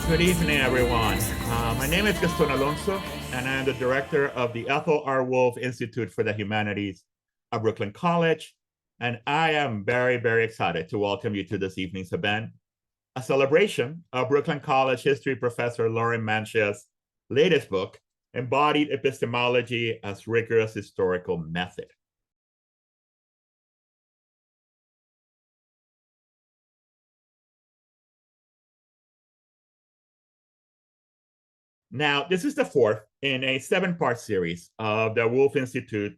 Good evening, everyone. My name is Gaston Alonso, and I am the director of the Ethel R. Wolf Institute for the Humanities at Brooklyn College. And I am very, very excited to welcome you to this evening's event, a celebration of Brooklyn College history professor Lauren Mancia's latest book, Embodied Epistemology as Rigorous Historical Method. Now, this is the fourth in a 7-part series of the Wolf Institute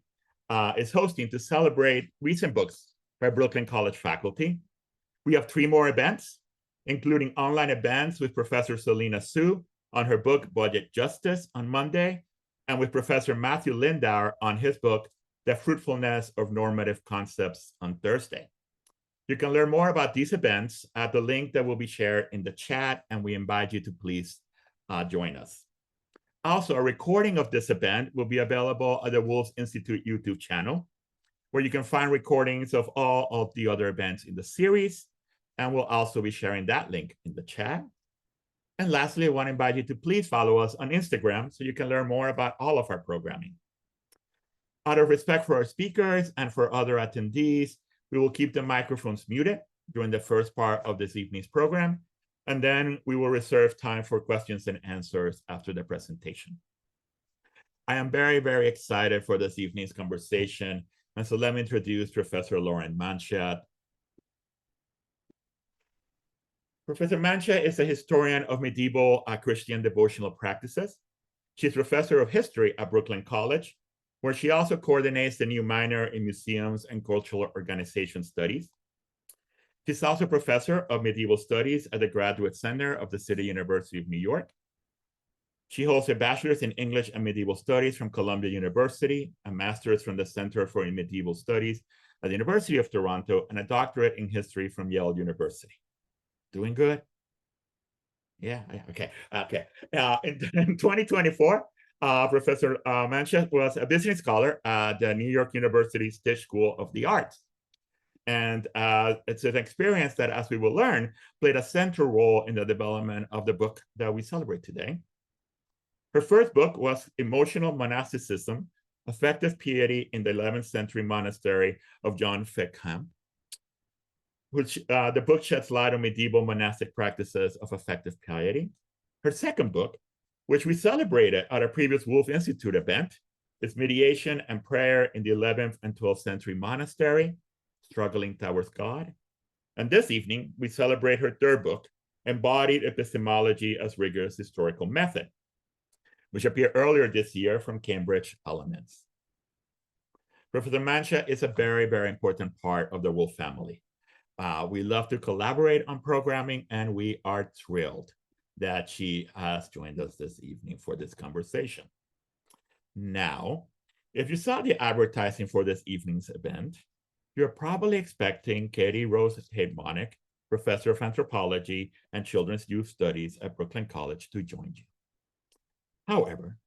is hosting to celebrate recent books by Brooklyn College faculty. We have 3 more events, including online events with Professor Selena Su on her book, Budget Justice, on Monday, and with Professor Matthew Lindauer on his book, The Fruitfulness of Normative Concepts, on Thursday. You can learn more about these events at the link that will be shared in the chat, and we invite you to please join us. Also, a recording of this event will be available at the Wolf Institute YouTube channel, where you can find recordings of all of the other events in the series, and we'll also be sharing that link in the chat. And lastly, I want to invite you to please follow us on Instagram so you can learn more about all of our programming. Out of respect for our speakers and for other attendees, we will keep the microphones muted during the first part of this evening's program, and then we will reserve time for questions and answers after the presentation. I am very, very excited for this evening's conversation. And so let me introduce Professor Lauren Mancia. Professor Mancia is a historian of medieval Christian devotional practices. She's professor of history at Brooklyn College, where she also coordinates the new minor in museums and cultural organization studies. She's also professor of medieval studies at the Graduate Center of the City University of New York. She holds a bachelor's in English and medieval studies from Columbia University, a master's from the Center for Medieval Studies at the University of Toronto, and a doctorate in history from Yale University. Doing good? Yeah, okay. In 2024, Professor Mancia was a visiting scholar at the New York University's Tisch School of the Arts. And it's an experience that, as we will learn, played a central role in the development of the book that we celebrate today. Her first book was Emotional Monasticism, Affective Piety in the 11th Century Monastery of John Feckham, which the book sheds light on medieval monastic practices of affective piety. Her second book, which we celebrated at a previous Wolf Institute event, is Mediation and Prayer in the 11th and 12th Century Monastery, Struggling Towards God. And this evening, we celebrate her third book, Embodied Epistemology as Rigorous Historical Method, which appeared earlier this year from Cambridge Elements. Professor Mancia is a very, very important part of the Wolf family. We love to collaborate on programming, and we are thrilled that she has joined us this evening for this conversation. Now, if you saw the advertising for this evening's event, you're probably expecting Katie-Rose Hejtmanek, Professor of Anthropology and Children's Youth Studies at Brooklyn College, to join you. However,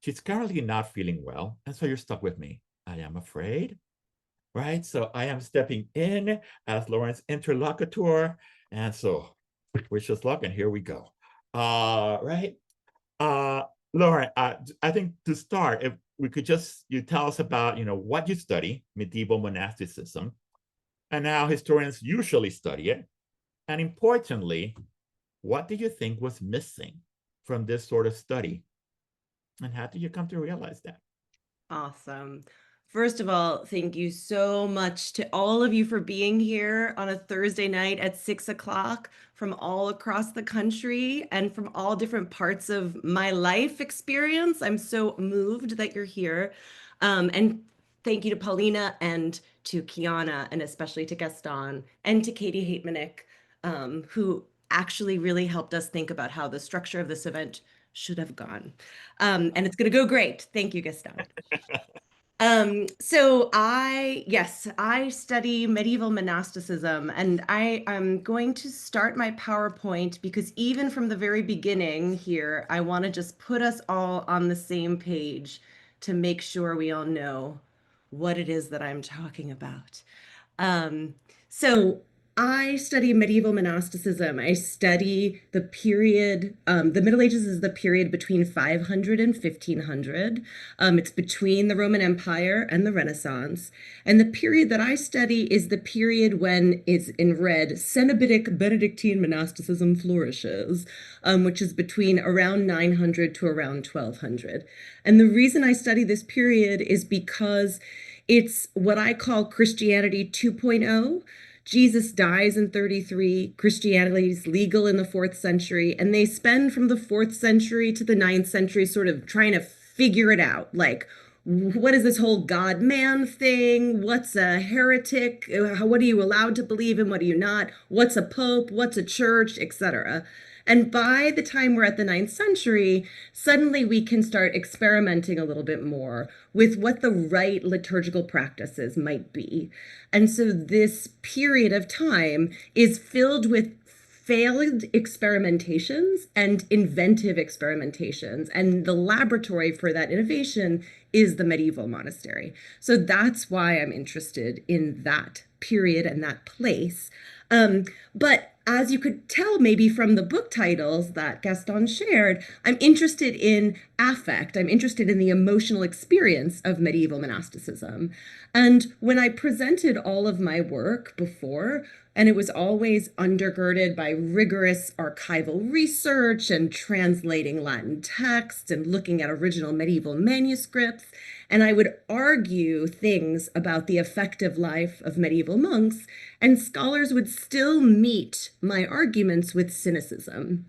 she's currently not feeling well, and so you're stuck with me, I am afraid, right? So I am stepping in as Lauren's interlocutor, and so wish us luck, and here we go. Right? Lauren, I think to start, if we could just, you tell us about, what you study, medieval monasticism, and how historians usually study it. And importantly, what do you think was missing from this sort of study? And how did you come to realize that? Awesome. First of all, thank you so much to all of you for being here on a Thursday night at 6 o'clock from all across the country and from all different parts of my life experience. I'm so moved that you're here. And thank you to Paulina and to Kiana, and especially to Gaston and to Katie Hejtmanek, who actually really helped us think about how the structure of this event should have gone. And it's going to go great. Thank you, Gaston. Yes, I study medieval monasticism, and I am going to start my PowerPoint because even from the very beginning here, I want to just put us all on the same page to make sure we all know what it is that I'm talking about. Um, so I study medieval monasticism. I study the period, the Middle Ages is the period between 500 and 1500. It's between the Roman Empire and the Renaissance. And the period that I study is the period when is in red, Cenobitic Benedictine monasticism flourishes, which is between around 900 to around 1200. And the reason I study this period is because it's what I call Christianity 2.0. Jesus dies in 33, Christianity is legal in the 4th century, and they spend from the 4th century to the 9th century sort of trying to figure it out. Like, what is this whole God man thing? What's a heretic? What are you allowed to believe in? What are you not? What's a pope? What's a church, etc.? And by the time we're at the 9th century, suddenly we can start experimenting a little bit more with what the right liturgical practices might be. And so this period of time is filled with failed experimentations and inventive experimentations. And the laboratory for that innovation is the medieval monastery. So that's why I'm interested in that period and that place. But as you could tell, maybe from the book titles that Gaston shared, I'm interested in affect. I'm interested in the emotional experience of medieval monasticism. And when I presented all of my work before, and it was always undergirded by rigorous archival research and translating Latin texts and looking at original medieval manuscripts. And I would argue things about the effective life of medieval monks, and scholars would still meet my arguments with cynicism.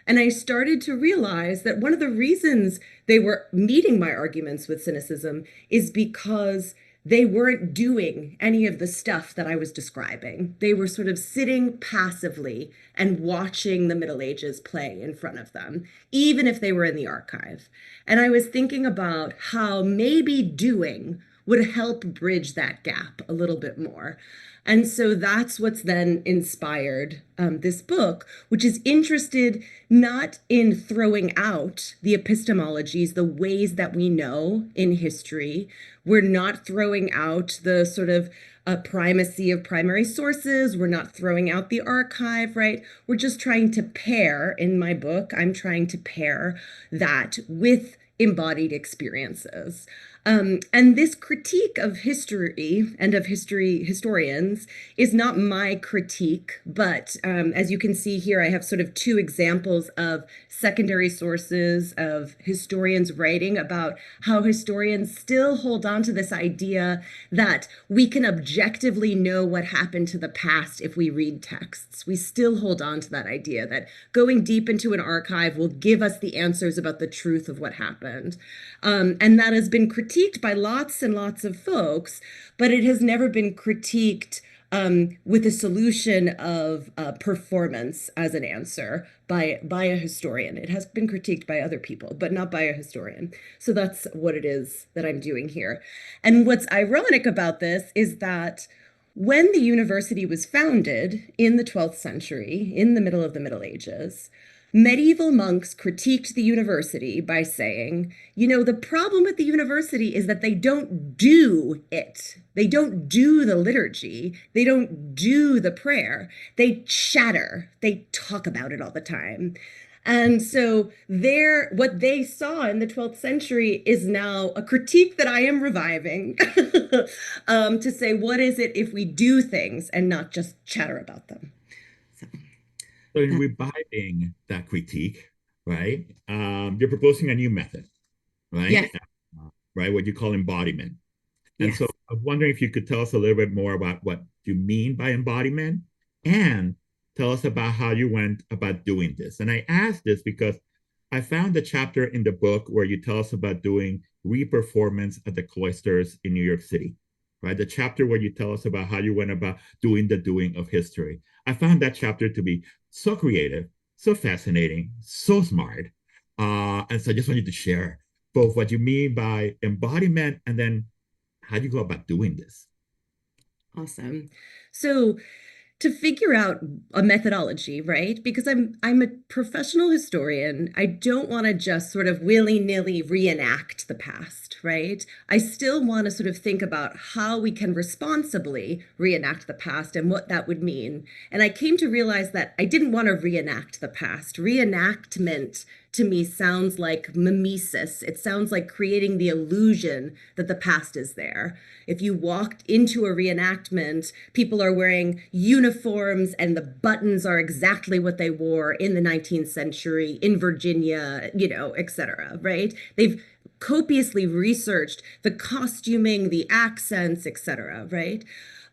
And I started to realize that one of the reasons they were meeting my arguments with cynicism is because they weren't doing any of the stuff that I was describing. They were sort of sitting passively and watching the Middle Ages play in front of them, even if they were in the archive. And I was thinking about how maybe doing would help bridge that gap a little bit more. And so that's what's then inspired this book, which is interested not in throwing out the epistemologies, the ways that we know in history. We're not throwing out the sort of primacy of primary sources. We're not throwing out the archive, right? We're just trying to pair, in my book, I'm trying to pair that with embodied experiences. And this critique of history and of historians is not my critique, but as you can see here, I have sort of two examples of secondary sources of historians writing about how historians still hold on to this idea that we can objectively know what happened to the past if we read texts. We still hold on to that idea that going deep into an archive will give us the answers about the truth of what happened. And that has been critiqued by lots and lots of folks, but it has never been critiqued with a solution of performance as an answer by a historian. It has been critiqued by other people, but not by a historian. So that's what it is that I'm doing here. And what's ironic about this is that when the university was founded in the 12th century, in the middle of the Middle Ages, medieval monks critiqued the university by saying, you know, the problem with the university is that they don't do it. They don't do the liturgy. They don't do the prayer. They chatter. They talk about it all the time. And so what they saw in the 12th century is now a critique that I am reviving to say, what is it if we do things and not just chatter about them? So in reviving that critique, right, you're proposing a new method, right? Yes. Right, what you call embodiment. And Yes. so I'm wondering if you could tell us a little bit more about what you mean by embodiment and tell us about how you went about doing this. And I asked this because I found a chapter in the book where you tell us about doing reperformance at the cloisters in New York City, right? The chapter where you tell us about how you went about doing the doing of history. I found that chapter to be so creative, so fascinating, so smart. And so I just wanted to share both what you mean by embodiment and then How do you go about doing this? Awesome. So to figure out a methodology, right? Because I'm a professional historian. I don't want to just sort of willy-nilly reenact the past, right? I still want to sort of think about how we can responsibly reenact the past and what that would mean. And I came to realize that I didn't want to reenact the past. Reenactment to me sounds like mimesis. It sounds like creating the illusion that the past is there. If you walked into a reenactment, people are wearing uniforms and the buttons are exactly what they wore in the 19th century in Virginia, et cetera, right? They've copiously researched the costuming, the accents, et cetera, right?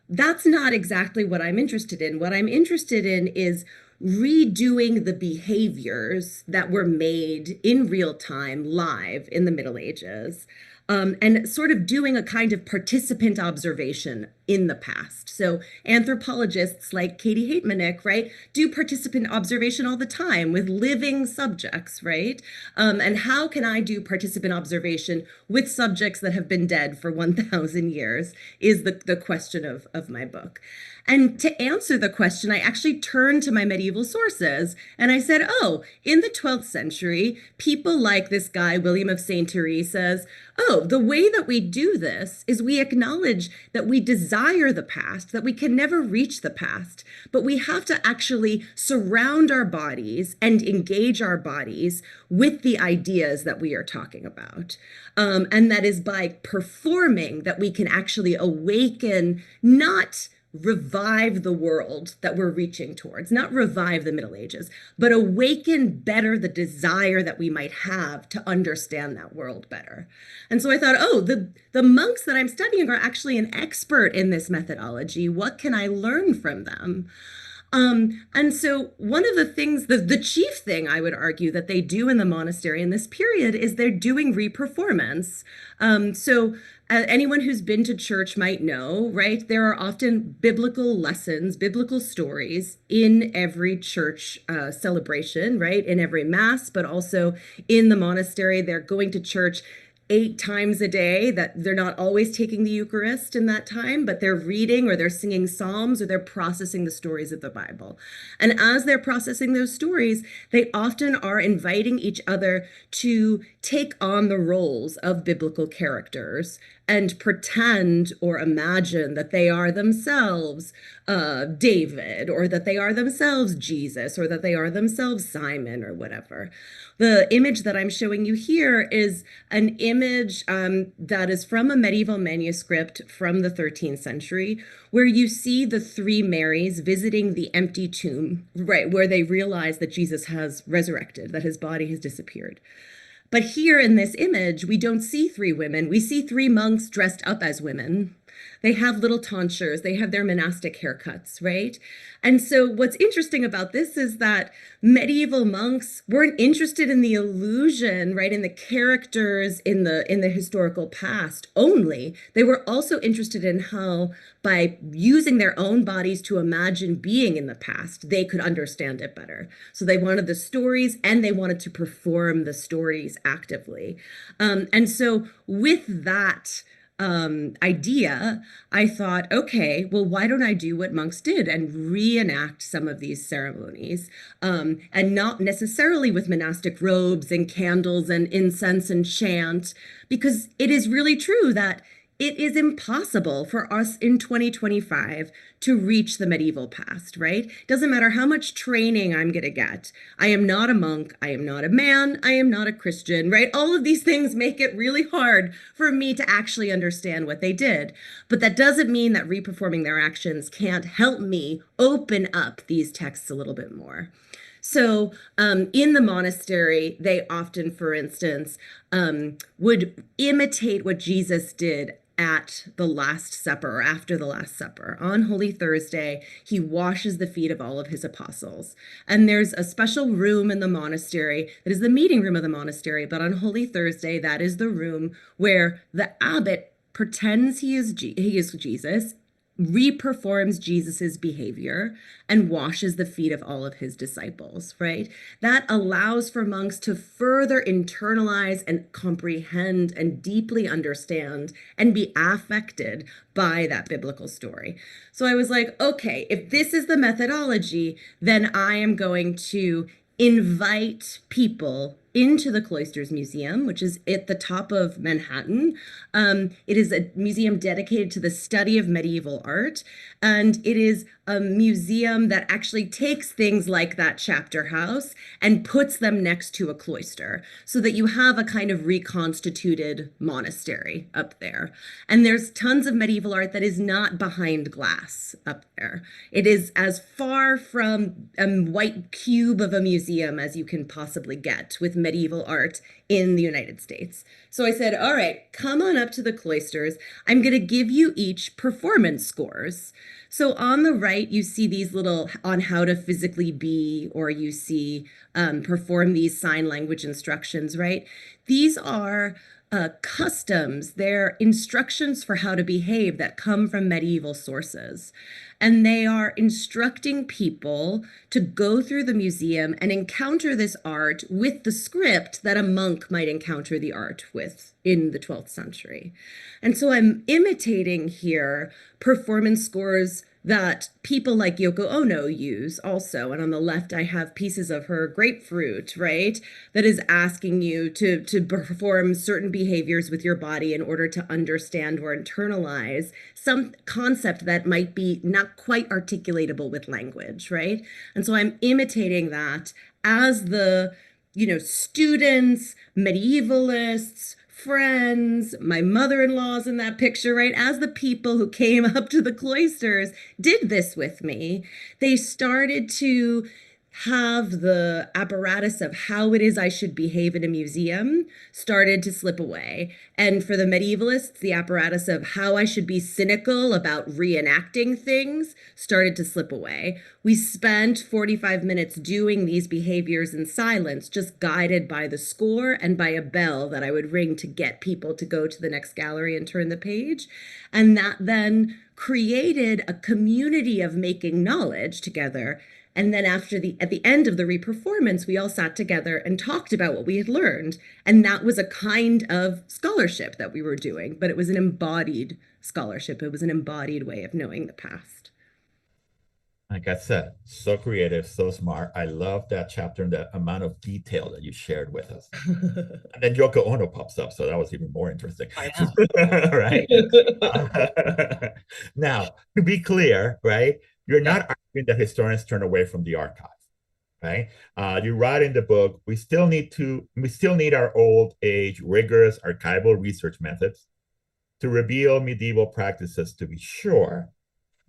That's not exactly what I'm interested in. What I'm interested in is redoing the behaviors that were made in real time, live in the Middle Ages, and sort of doing a kind of participant observation in the past. So anthropologists like Katie-Rose Hejtmanek, right, do participant observation all the time with living subjects, right? And how can I do participant observation with subjects that have been dead for 1,000 years is the question of my book. And to answer the question, I actually turned to my medieval sources and I said, oh, in the 12th century, people like this guy, William of St. Therese, says, oh, the way that we do this is we acknowledge that we desire the past, that we can never reach the past, but we have to actually surround our bodies and engage our bodies with the ideas that we are talking about. And that is by performing that we can actually awaken, not revive the world that we're reaching towards, not revive the Middle Ages, but awaken better the desire that we might have to understand that world better. And so I thought, oh, the monks that I'm studying are actually an expert in this methodology. What can I learn from them? And so one of the things, the chief thing I would argue that they do in the monastery in this period is they're doing reperformance. Anyone who's been to church might know, right? There are often biblical lessons, biblical stories in every church celebration, right? In every mass, but also in the monastery. They're going to church 8 times a day, that they're not always taking the Eucharist in that time, but they're reading or they're singing psalms or they're processing the stories of the Bible. And as they're processing those stories, they often are inviting each other to take on the roles of biblical characters and pretend or imagine that they are themselves David, or that they are themselves Jesus, or that they are themselves Simon, or whatever. The image that I'm showing you here is an image that is from a medieval manuscript from the 13th century, where you see the 3 Marys visiting the empty tomb, right, where they realize that Jesus has resurrected, that his body has disappeared. But here in this image, we don't see 3 women. We see 3 monks dressed up as women. They have little tonsures. They have their monastic haircuts, right? And so what's interesting about this is that medieval monks weren't interested in the illusion, right, in the characters in the historical past only. They were also interested in how, by using their own bodies to imagine being in the past, they could understand it better. So they wanted the stories and they wanted to perform the stories actively. And so with that idea, I thought, okay, well, why don't I do what monks did and reenact some of these ceremonies, and not necessarily with monastic robes and candles and incense and chant, because it is really true that it is impossible for us in 2025 to reach the medieval past, right? Doesn't matter how much training I'm going to get. I am not a monk. I am not a man. I am not a Christian, right? All of these things make it really hard for me to actually understand what they did. But that doesn't mean that reperforming their actions can't help me open up these texts a little bit more. So in the monastery, they often, for instance, would imitate what Jesus did at the Last Supper, or after the Last Supper. On Holy Thursday, he washes the feet of all of his apostles. And there's a special room in the monastery that is the meeting room of the monastery, but on Holy Thursday, that is the room where the abbot pretends he is Jesus, reperforms Jesus's behavior and washes the feet of all of his disciples, right? That allows for monks to further internalize and comprehend and deeply understand and be affected by that biblical story. So I was like, okay, if this is the methodology, then I am going to invite people into the Cloisters Museum, which is at the top of Manhattan. It is a museum dedicated to the study of medieval art, and it is a museum that actually takes things like that chapter house and puts them next to a cloister so that you have a kind of reconstituted monastery up there. And there's tons of medieval art that is not behind glass up there. It is as far from a white cube of a museum as you can possibly get with medieval art in the United States. So I said, all right, come on up to the cloisters. I'm going to give you each performance scores. So on the right, you see these little on how to physically be, or you see perform these sign language instructions, right? These are customs. They're instructions for how to behave that come from medieval sources. And they are instructing people to go through the museum and encounter this art with the script that a monk might encounter the art with in the 12th century. And so I'm imitating here performance scores that people like Yoko Ono use also. And on the left, I have pieces of her grapefruit, right? That is asking you to perform certain behaviors with your body in order to understand or internalize some concept that might be not quite articulatable with language, right? And so I'm imitating that as the, students, medievalists, friends, my mother-in-law's in that picture, right? As the people who came up to the cloisters did this with me, they started to have the apparatus of how it is I should behave in a museum started to slip away. And for the medievalists, the apparatus of how I should be cynical about reenacting things started to slip away. We spent 45 minutes doing these behaviors in silence, just guided by the score and by a bell that I would ring to get people to go to the next gallery and turn the page. And that then created a community of making knowledge together. And then at the end of the reperformance, we all sat together and talked about what we had learned. And that was a kind of scholarship that we were doing, but it was an embodied scholarship. It was an embodied way of knowing the past. Like I said, so creative, so smart. I love that chapter and the amount of detail that you shared with us. And then Yoko Ono pops up, so that was even more interesting. I know. Right. Now, to be clear, right, you're not arguing that historians turn away from the archive, right? You write in the book, we still need our old age rigorous archival research methods to reveal medieval practices, to be sure,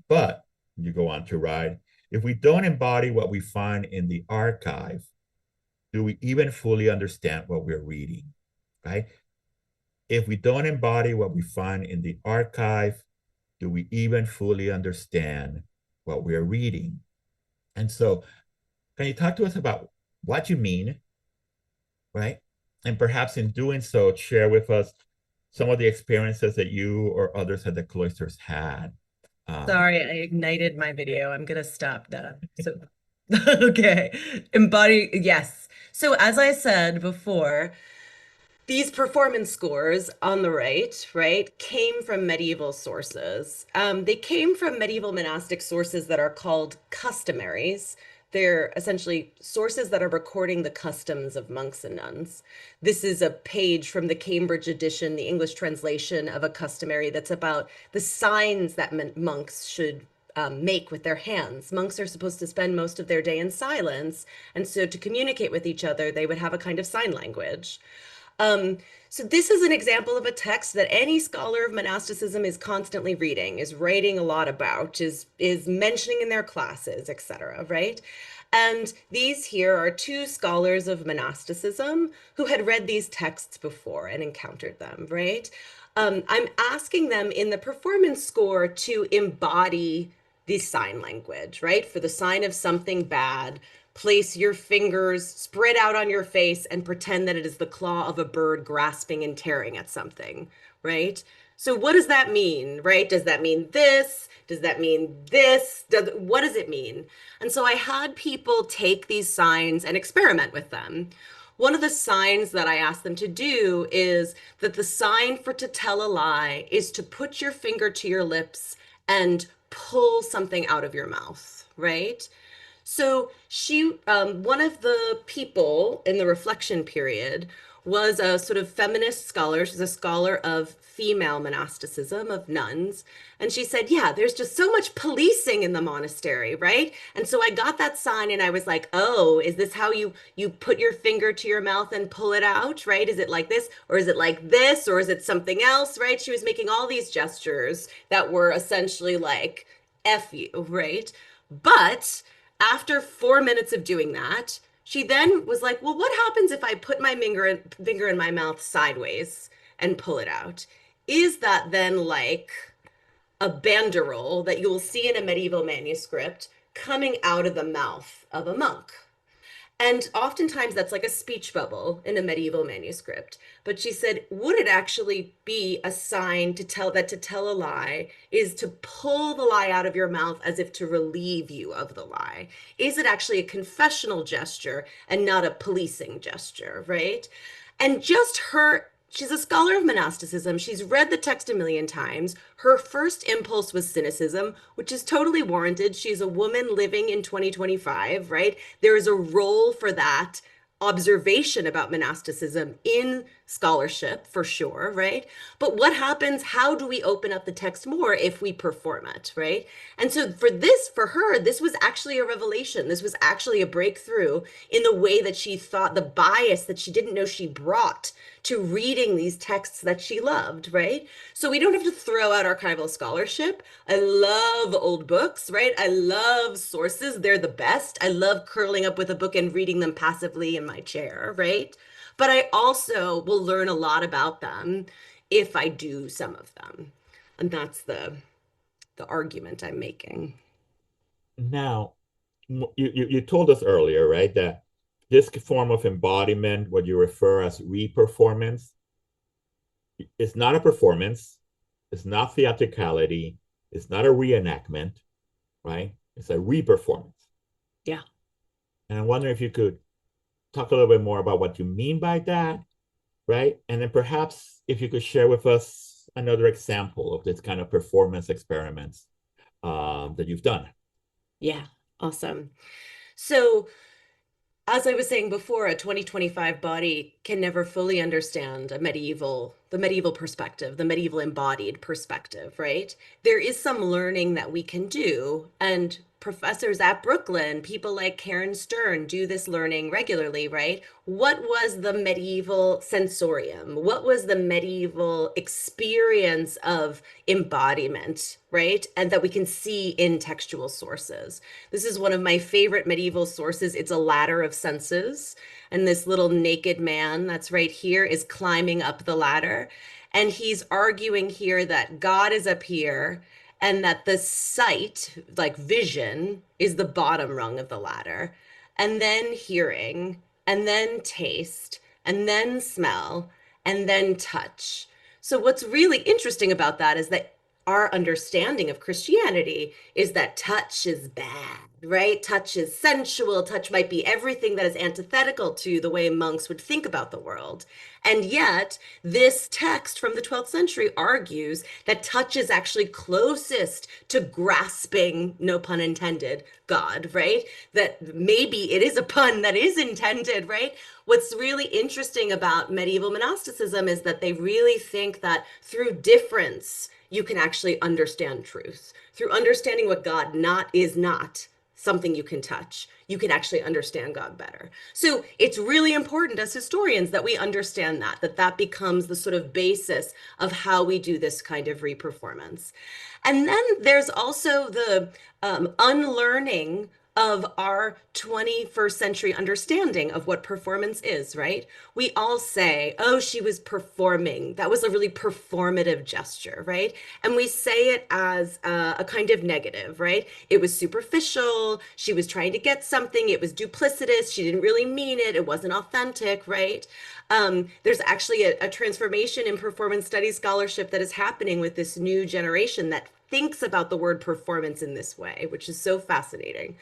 but you go on to write, if we don't embody what we find in the archive, do we even fully understand what we're reading, right? If we don't embody what we find in the archive, do we even fully understand what we're reading? And so, can you talk to us about what you mean, right? And perhaps in doing so, share with us some of the experiences that you or others at the cloisters had. Sorry, I ignited my video. I'm gonna stop that. So, okay, embody, yes. So as I said before, these performance scores on the right, came from medieval sources. They came from medieval monastic sources that are called customaries. They're essentially sources that are recording the customs of monks and nuns. This is a page from the Cambridge edition, the English translation of a customary that's about the signs that monks should make with their hands. Monks are supposed to spend most of their day in silence, and so to communicate with each other, they would have a kind of sign language. So this is an example of a text that any scholar of monasticism is constantly reading, is writing a lot about, is mentioning in their classes, etc., right? And these here are two scholars of monasticism who had read these texts before and encountered them, right? I'm asking them in the performance score to embody the sign language, right? For the sign of something bad, place your fingers spread out on your face and pretend that it is the claw of a bird grasping and tearing at something, right? So what does that mean, right? Does that mean this? Does that mean this? What does it mean? And so I had people take these signs and experiment with them. One of the signs that I asked them to do is that the sign for to tell a lie is to put your finger to your lips and pull something out of your mouth, right? So one of the people in the reflection period was a sort of feminist scholar. She's a scholar of female monasticism, of nuns. And she said, yeah, there's just so much policing in the monastery, right? And so I got that sign and I was like, oh, is this how you put your finger to your mouth and pull it out, right? Is it like this, or is it like this, or is it something else, right? She was making all these gestures that were essentially like, F you, right? But after 4 minutes of doing that, she then was like, well, what happens if I put my finger in my mouth sideways and pull it out? Is that then like a banderole that you will see in a medieval manuscript coming out of the mouth of a monk? And oftentimes that's like a speech bubble in a medieval manuscript. But she said, would it actually be a sign to tell a lie is to pull the lie out of your mouth as if to relieve you of the lie? Is it actually a confessional gesture and not a policing gesture, right? And just she's a scholar of monasticism. She's read the text a million times. Her first impulse was cynicism, which is totally warranted. She's a woman living in 2025, right? There is a role for that observation about monasticism in scholarship for sure, right? But what happens? How do we open up the text more if we perform it, right? And so for her, this was actually a revelation. This was actually a breakthrough in the way that she thought, the bias that she didn't know she brought to reading these texts that she loved, right? So we don't have to throw out archival scholarship. I love old books, right? I love sources. They're the best. I love curling up with a book and reading them passively in my chair, right? But I also will learn a lot about them if I do some of them. And that's the argument I'm making. Now, you told us earlier, right, that this form of embodiment, what you refer as reperformance, is not a performance, it's not theatricality, it's not a reenactment, right? It's a reperformance. Yeah. And I'm wondering if you could talk a little bit more about what you mean by that, right? And then perhaps if you could share with us another example of this kind of performance experiments that you've done. Yeah. Awesome. So as I was saying before, a 2025 body can never fully understand the medieval perspective, the medieval embodied perspective, right? There is some learning that we can do, and professors at Brooklyn, people like Karen Stern, do this learning regularly, right? What was the medieval sensorium? What was the medieval experience of embodiment, right? And that we can see in textual sources. This is one of my favorite medieval sources. It's a ladder of senses. And this little naked man that's right here is climbing up the ladder. And he's arguing here that God is up here and that the sight, like vision, is the bottom rung of the ladder. And then hearing, and then taste, and then smell, and then touch. So what's really interesting about that is that our understanding of Christianity is that touch is bad, right? Touch is sensual. Touch might be everything that is antithetical to the way monks would think about the world. And yet, this text from the 12th century argues that touch is actually closest to grasping, no pun intended, God, right? That maybe it is a pun that is intended, right? What's really interesting about medieval monasticism is that they really think that through difference, you can actually understand truth. Through understanding what God is not something you can touch, you can actually understand God better. So it's really important as historians that we understand that becomes the sort of basis of how we do this kind of reperformance. And then there's also the unlearning of our 21st century understanding of what performance is, right? We all say, oh, she was performing. That was a really performative gesture, right? And we say it as a kind of negative, right? It was superficial. She was trying to get something. It was duplicitous. She didn't really mean it. It wasn't authentic, right? There's actually a transformation in performance studies scholarship that is happening with this new generation that thinks about the word performance in this way, which is so fascinating.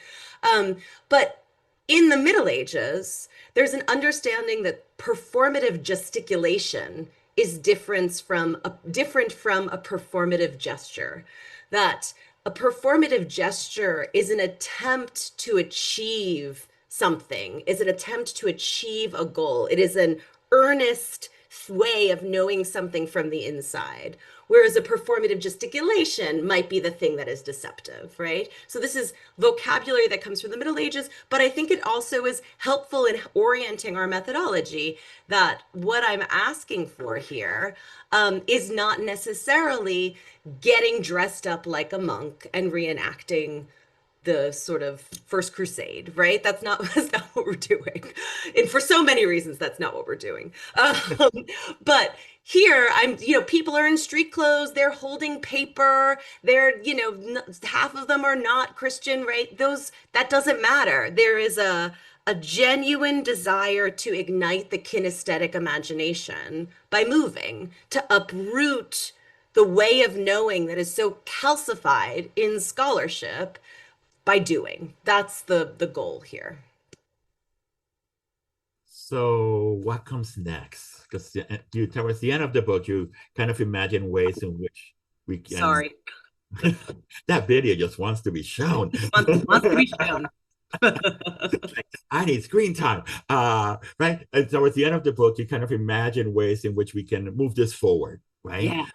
But in the Middle Ages, there's an understanding that performative gesticulation is different from a performative gesture. That a performative gesture is an attempt to achieve something, is an attempt to achieve a goal. It is an earnest way of knowing something from the inside. Whereas a performative gesticulation might be the thing that is deceptive, right? So this is vocabulary that comes from the Middle Ages, but I think it also is helpful in orienting our methodology that what I'm asking for here is not necessarily getting dressed up like a monk and reenacting the sort of First Crusade, right? That's not what we're doing. And for so many reasons, that's not what we're doing. But here, people are in street clothes, they're holding paper, half of them are not Christian, right? That doesn't matter. There is a genuine desire to ignite the kinesthetic imagination by moving, to uproot the way of knowing that is so calcified in scholarship by doing. That's the goal here. So what comes next? Because you towards the end of the book, you kind of imagine ways in which we can. Sorry. That video just wants to be shown. Wants to be shown. I need screen time. Right. And towards the end of the book, you kind of imagine ways in which we can move this forward, right? Yeah.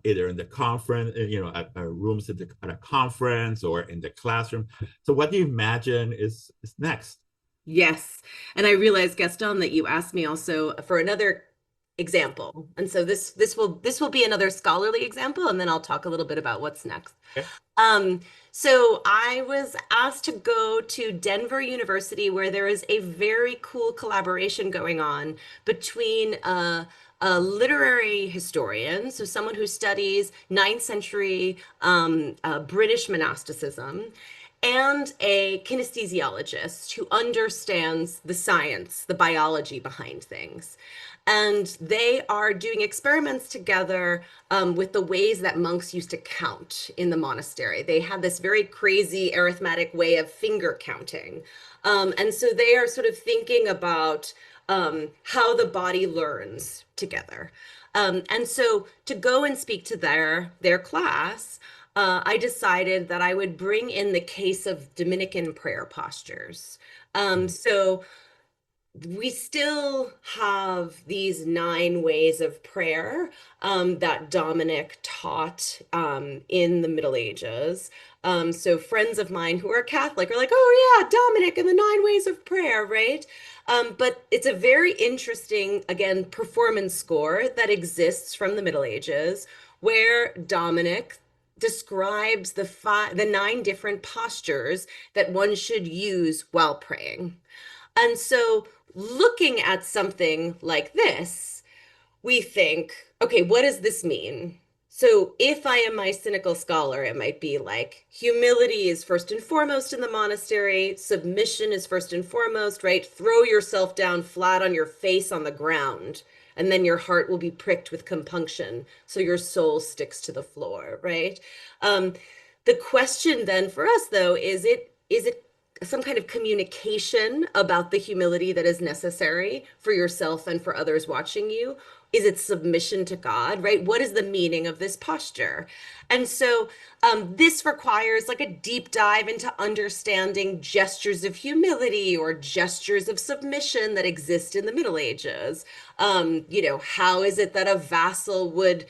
Either in the conference, at rooms at a conference or in the classroom. So what do you imagine is next? Yes. And I realized, Gaston, that you asked me also for another example. And so this will be another scholarly example, and then I'll talk a little bit about what's next. Okay. So I was asked to go to Denver University, where there is a very cool collaboration going on between a literary historian, so someone who studies 9th century British monasticism, and a kinesthesiologist who understands the science, the biology behind things. And they are doing experiments together with the ways that monks used to count in the monastery. They had this very crazy arithmetic way of finger counting. And so they are sort of thinking about how the body learns together. And so to go and speak to their class, I decided that I would bring in the case of Dominican prayer postures. So we still have these 9 ways of prayer that Dominic taught in the Middle Ages. So friends of mine who are Catholic are like, oh yeah, Dominic and the 9 ways of prayer, right? But it's a very interesting, again, performance score that exists from the Middle Ages, where Dominic describes the 9 different postures that one should use while praying. And so looking at something like this, we think, okay, what does this mean? So if I am my cynical scholar, it might be like humility is first and foremost in the monastery, submission is first and foremost, right? Throw yourself down flat on your face on the ground, and then your heart will be pricked with compunction, so your soul sticks to the floor, right? The question then for us, though, is it some kind of communication about the humility that is necessary for yourself and for others watching you? Is it submission to God, right? What is the meaning of this posture? And so this requires like a deep dive into understanding gestures of humility or gestures of submission that exist in the Middle Ages. How is it that a vassal would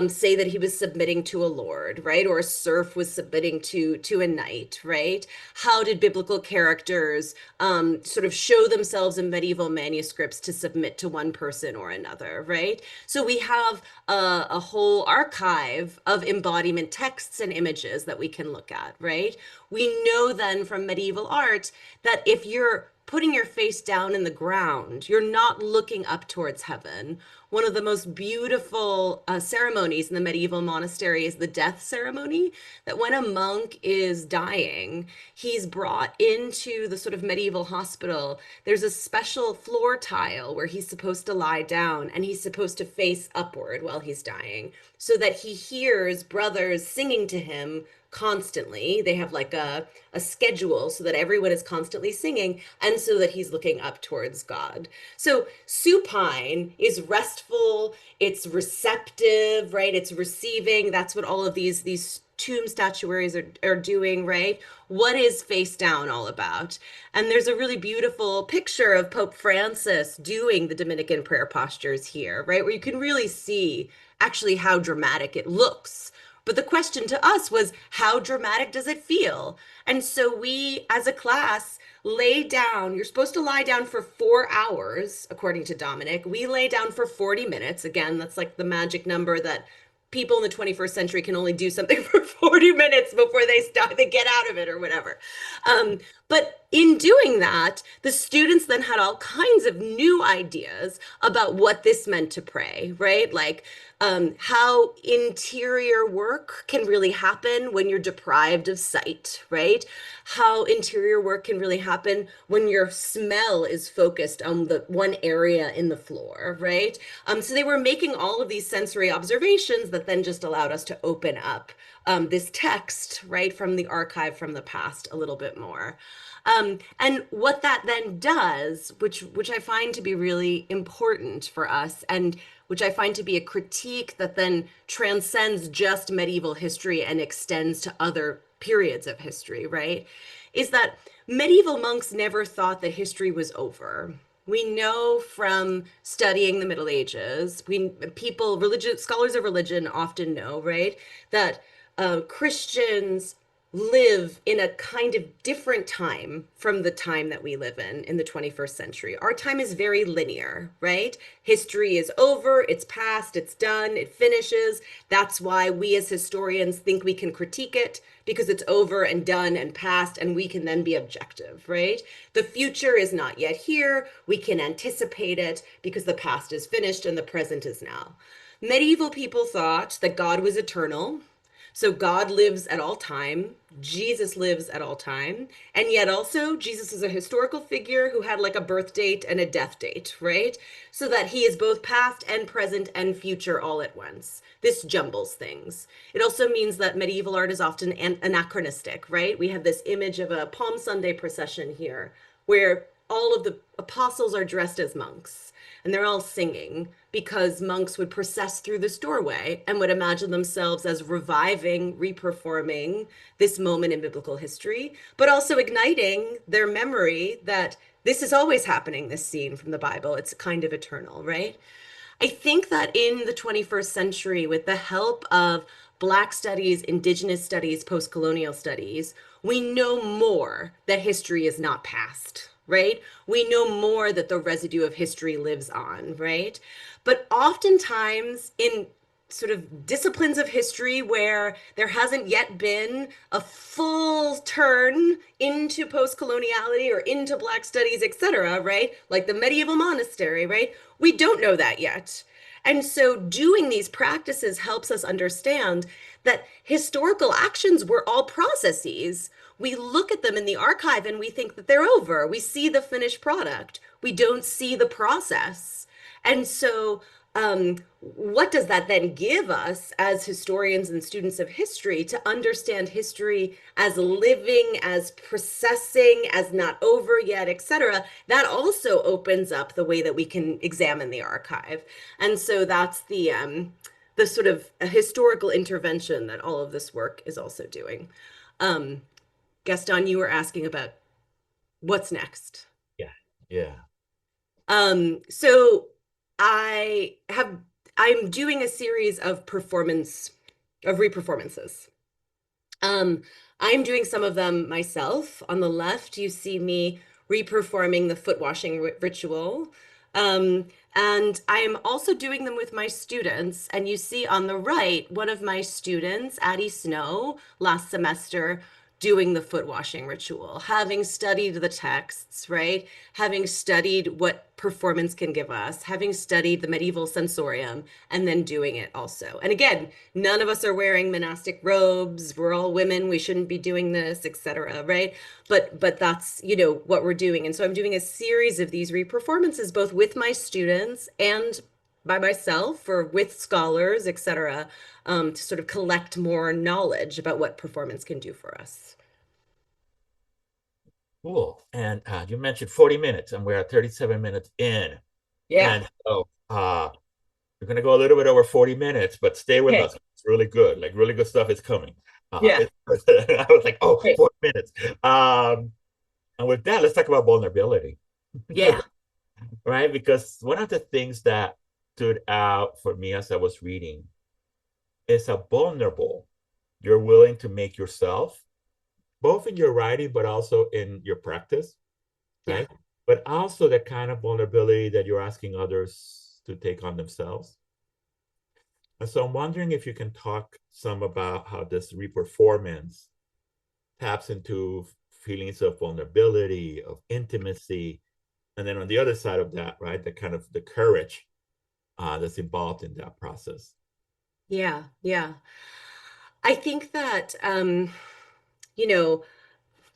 say that he was submitting to a lord, right? Or a serf was submitting to a knight, right? How did biblical characters sort of show themselves in medieval manuscripts to submit to one person or another, right? So we have a whole archive of embodiment texts and images that we can look at, right? We know then from medieval art that if you're putting your face down in the ground, you're not looking up towards heaven. One of the most beautiful ceremonies in the medieval monastery is the death ceremony, that when a monk is dying, he's brought into the sort of medieval hospital. There's a special floor tile where he's supposed to lie down and he's supposed to face upward while he's dying so that he hears brothers singing to him constantly. They have like a schedule so that everyone is constantly singing and so that he's looking up towards God. So supine is restful, it's receptive, right? It's receiving. That's what all of these tomb statuaries are doing, right? What is face down all about? And there's a really beautiful picture of Pope Francis doing the Dominican prayer postures here, right? Where you can really see actually how dramatic it looks. But the question to us was, how dramatic does it feel? And so we, as a class, lay down. You're supposed to lie down for 4 hours, according to Dominic. We lay down for 40 minutes. Again, that's like the magic number that people in the 21st century can only do something for 40 minutes before they stop, they get out of it or whatever. But in doing that, the students then had all kinds of new ideas about what this meant to pray, right? Like how interior work can really happen when you're deprived of sight, right? How interior work can really happen when your smell is focused on the one area in the floor, right? So they were making all of these sensory observations that then just allowed us to open up this text, right, from the archive from the past a little bit more. And what that then does, which I find to be really important for us, and which I find to be a critique that then transcends just medieval history and extends to other periods of history, right? Is that medieval monks never thought that history was over. We know from studying the Middle Ages, scholars of religion often know, right, that Christians live in a kind of different time from the time that we live in the 21st century. Our time is very linear, right? History is over, it's past, it's done, it finishes. That's why we as historians think we can critique it, because it's over and done and past, and we can then be objective, right? The future is not yet here. We can anticipate it because the past is finished and the present is now. Medieval people thought that God was eternal. So God lives at all time. Jesus lives at all time. And yet also Jesus is a historical figure who had like a birth date and a death date, right? So that he is both past and present and future all at once. This jumbles things. It also means that medieval art is often anachronistic, right? We have this image of a Palm Sunday procession here where all of the apostles are dressed as monks and they're all singing because monks would process through this doorway and would imagine themselves as reviving, reperforming this moment in biblical history, but also igniting their memory that this is always happening, this scene from the Bible. It's kind of eternal, right? I think that in the 21st century, with the help of Black studies, Indigenous studies, post-colonial studies, we know more that history is not past, right? We know more that the residue of history lives on, right? But oftentimes in sort of disciplines of history where there hasn't yet been a full turn into post-coloniality or into Black studies, etc., right? Like the medieval monastery, right? We don't know that yet. And so doing these practices helps us understand that historical actions were all processes. We look at them in the archive and we think that they're over. We see the finished product. We don't see the process. And so what does that then give us as historians and students of history to understand history as living, as processing, as not over yet, etc.? That also opens up the way that we can examine the archive. And so that's the sort of historical intervention that all of this work is also doing. Gaston, you were asking about what's next. Yeah, yeah. So I'm doing a series of reperformances. Um, I'm doing some of them myself. On the left, you see me reperforming the foot washing ritual. Um, and I'm also doing them with my students. And you see on the right, one of my students, Addie Snow, last semester, doing the foot washing ritual, having studied the texts, right? Having studied what performance can give us, having studied the medieval sensorium, and then doing it also. And again, none of us are wearing monastic robes. We're all women. We shouldn't be doing this, etc. Right? But that's, what we're doing. And so I'm doing a series of these reperformances, both with my students and by myself or with scholars, etc., to sort of collect more knowledge about what performance can do for us. Cool. And you mentioned 40 minutes, and we're at 37 minutes in. Yeah. And so we're going to go a little bit over 40 minutes, but stay with Okay. us. It's really good. Like, really good stuff is coming. Yeah. I was like, oh, Okay. 40 minutes. And with that, let's talk about vulnerability, Yeah. right? Because one of the things that stood out for me as I was reading is how vulnerable you're willing to make yourself, both in your writing, but also in your practice, Yeah. right? But also the kind of vulnerability that you're asking others to take on themselves. And so I'm wondering if you can talk some about how this reperformance taps into feelings of vulnerability, of intimacy, and then on the other side of that, right, the kind of the courage that's involved in that process. Yeah. Yeah. I think that you know,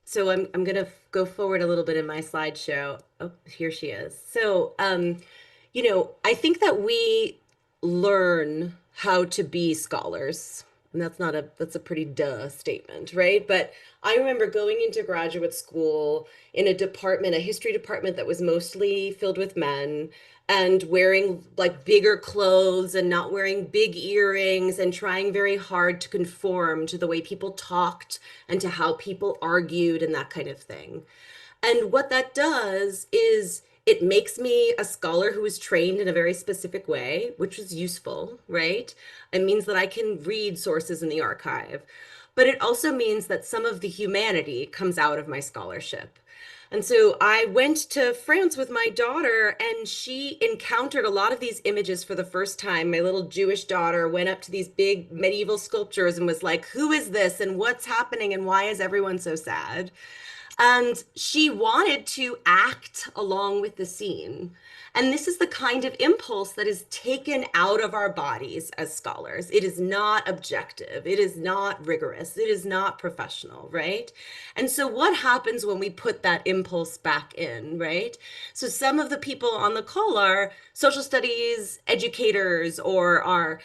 so I'm gonna go forward a little bit in my slideshow. Oh, here she is. So I think that we learn how to be scholars. And that's a pretty duh statement, right? But I remember going into graduate school in a history department that was mostly filled with men and wearing like bigger clothes and not wearing big earrings and trying very hard to conform to the way people talked and to how people argued and that kind of thing. And what that does is it makes me a scholar who is trained in a very specific way, which is useful, right? It means that I can read sources in the archive. But it also means that some of the humanity comes out of my scholarship. And so I went to France with my daughter, and she encountered a lot of these images for the first time. My little Jewish daughter went up to these big medieval sculptures and was like, "Who is this? And what's happening? And why is everyone so sad?" And she wanted to act along with the scene. And this is the kind of impulse that is taken out of our bodies as scholars. It is not objective. It is not rigorous. It is not professional, right? And so, what happens when we put that impulse back in, right? So, some of the people on the call are social studies educators or are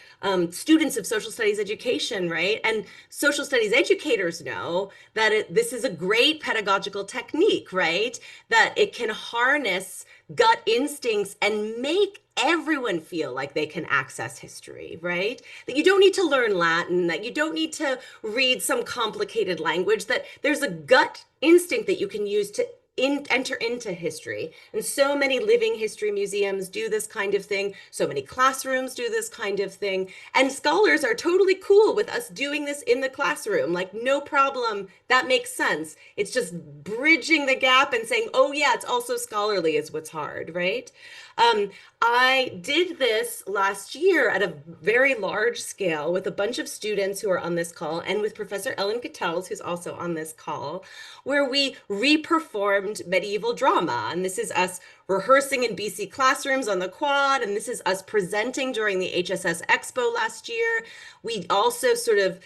students of social studies education, right? And social studies educators know that this is a great pedagogical technique, right? That it can harness gut instincts and make everyone feel like they can access history, right? That you don't need to learn Latin, that you don't need to read some complicated language, that there's a gut instinct that you can use to enter into history. And so many living history museums do this kind of thing. So many classrooms do this kind of thing. And scholars are totally cool with us doing this in the classroom. Like, no problem. That makes sense. It's just bridging the gap and saying, oh, yeah, it's also scholarly is what's hard, right? I did this last year at a very large scale with a bunch of students who are on this call and with Professor Ellen Cattels, who's also on this call, where we reperformed medieval drama. And this is us rehearsing in BC classrooms on the quad, and this is us presenting during the HSS Expo last year. We also sort of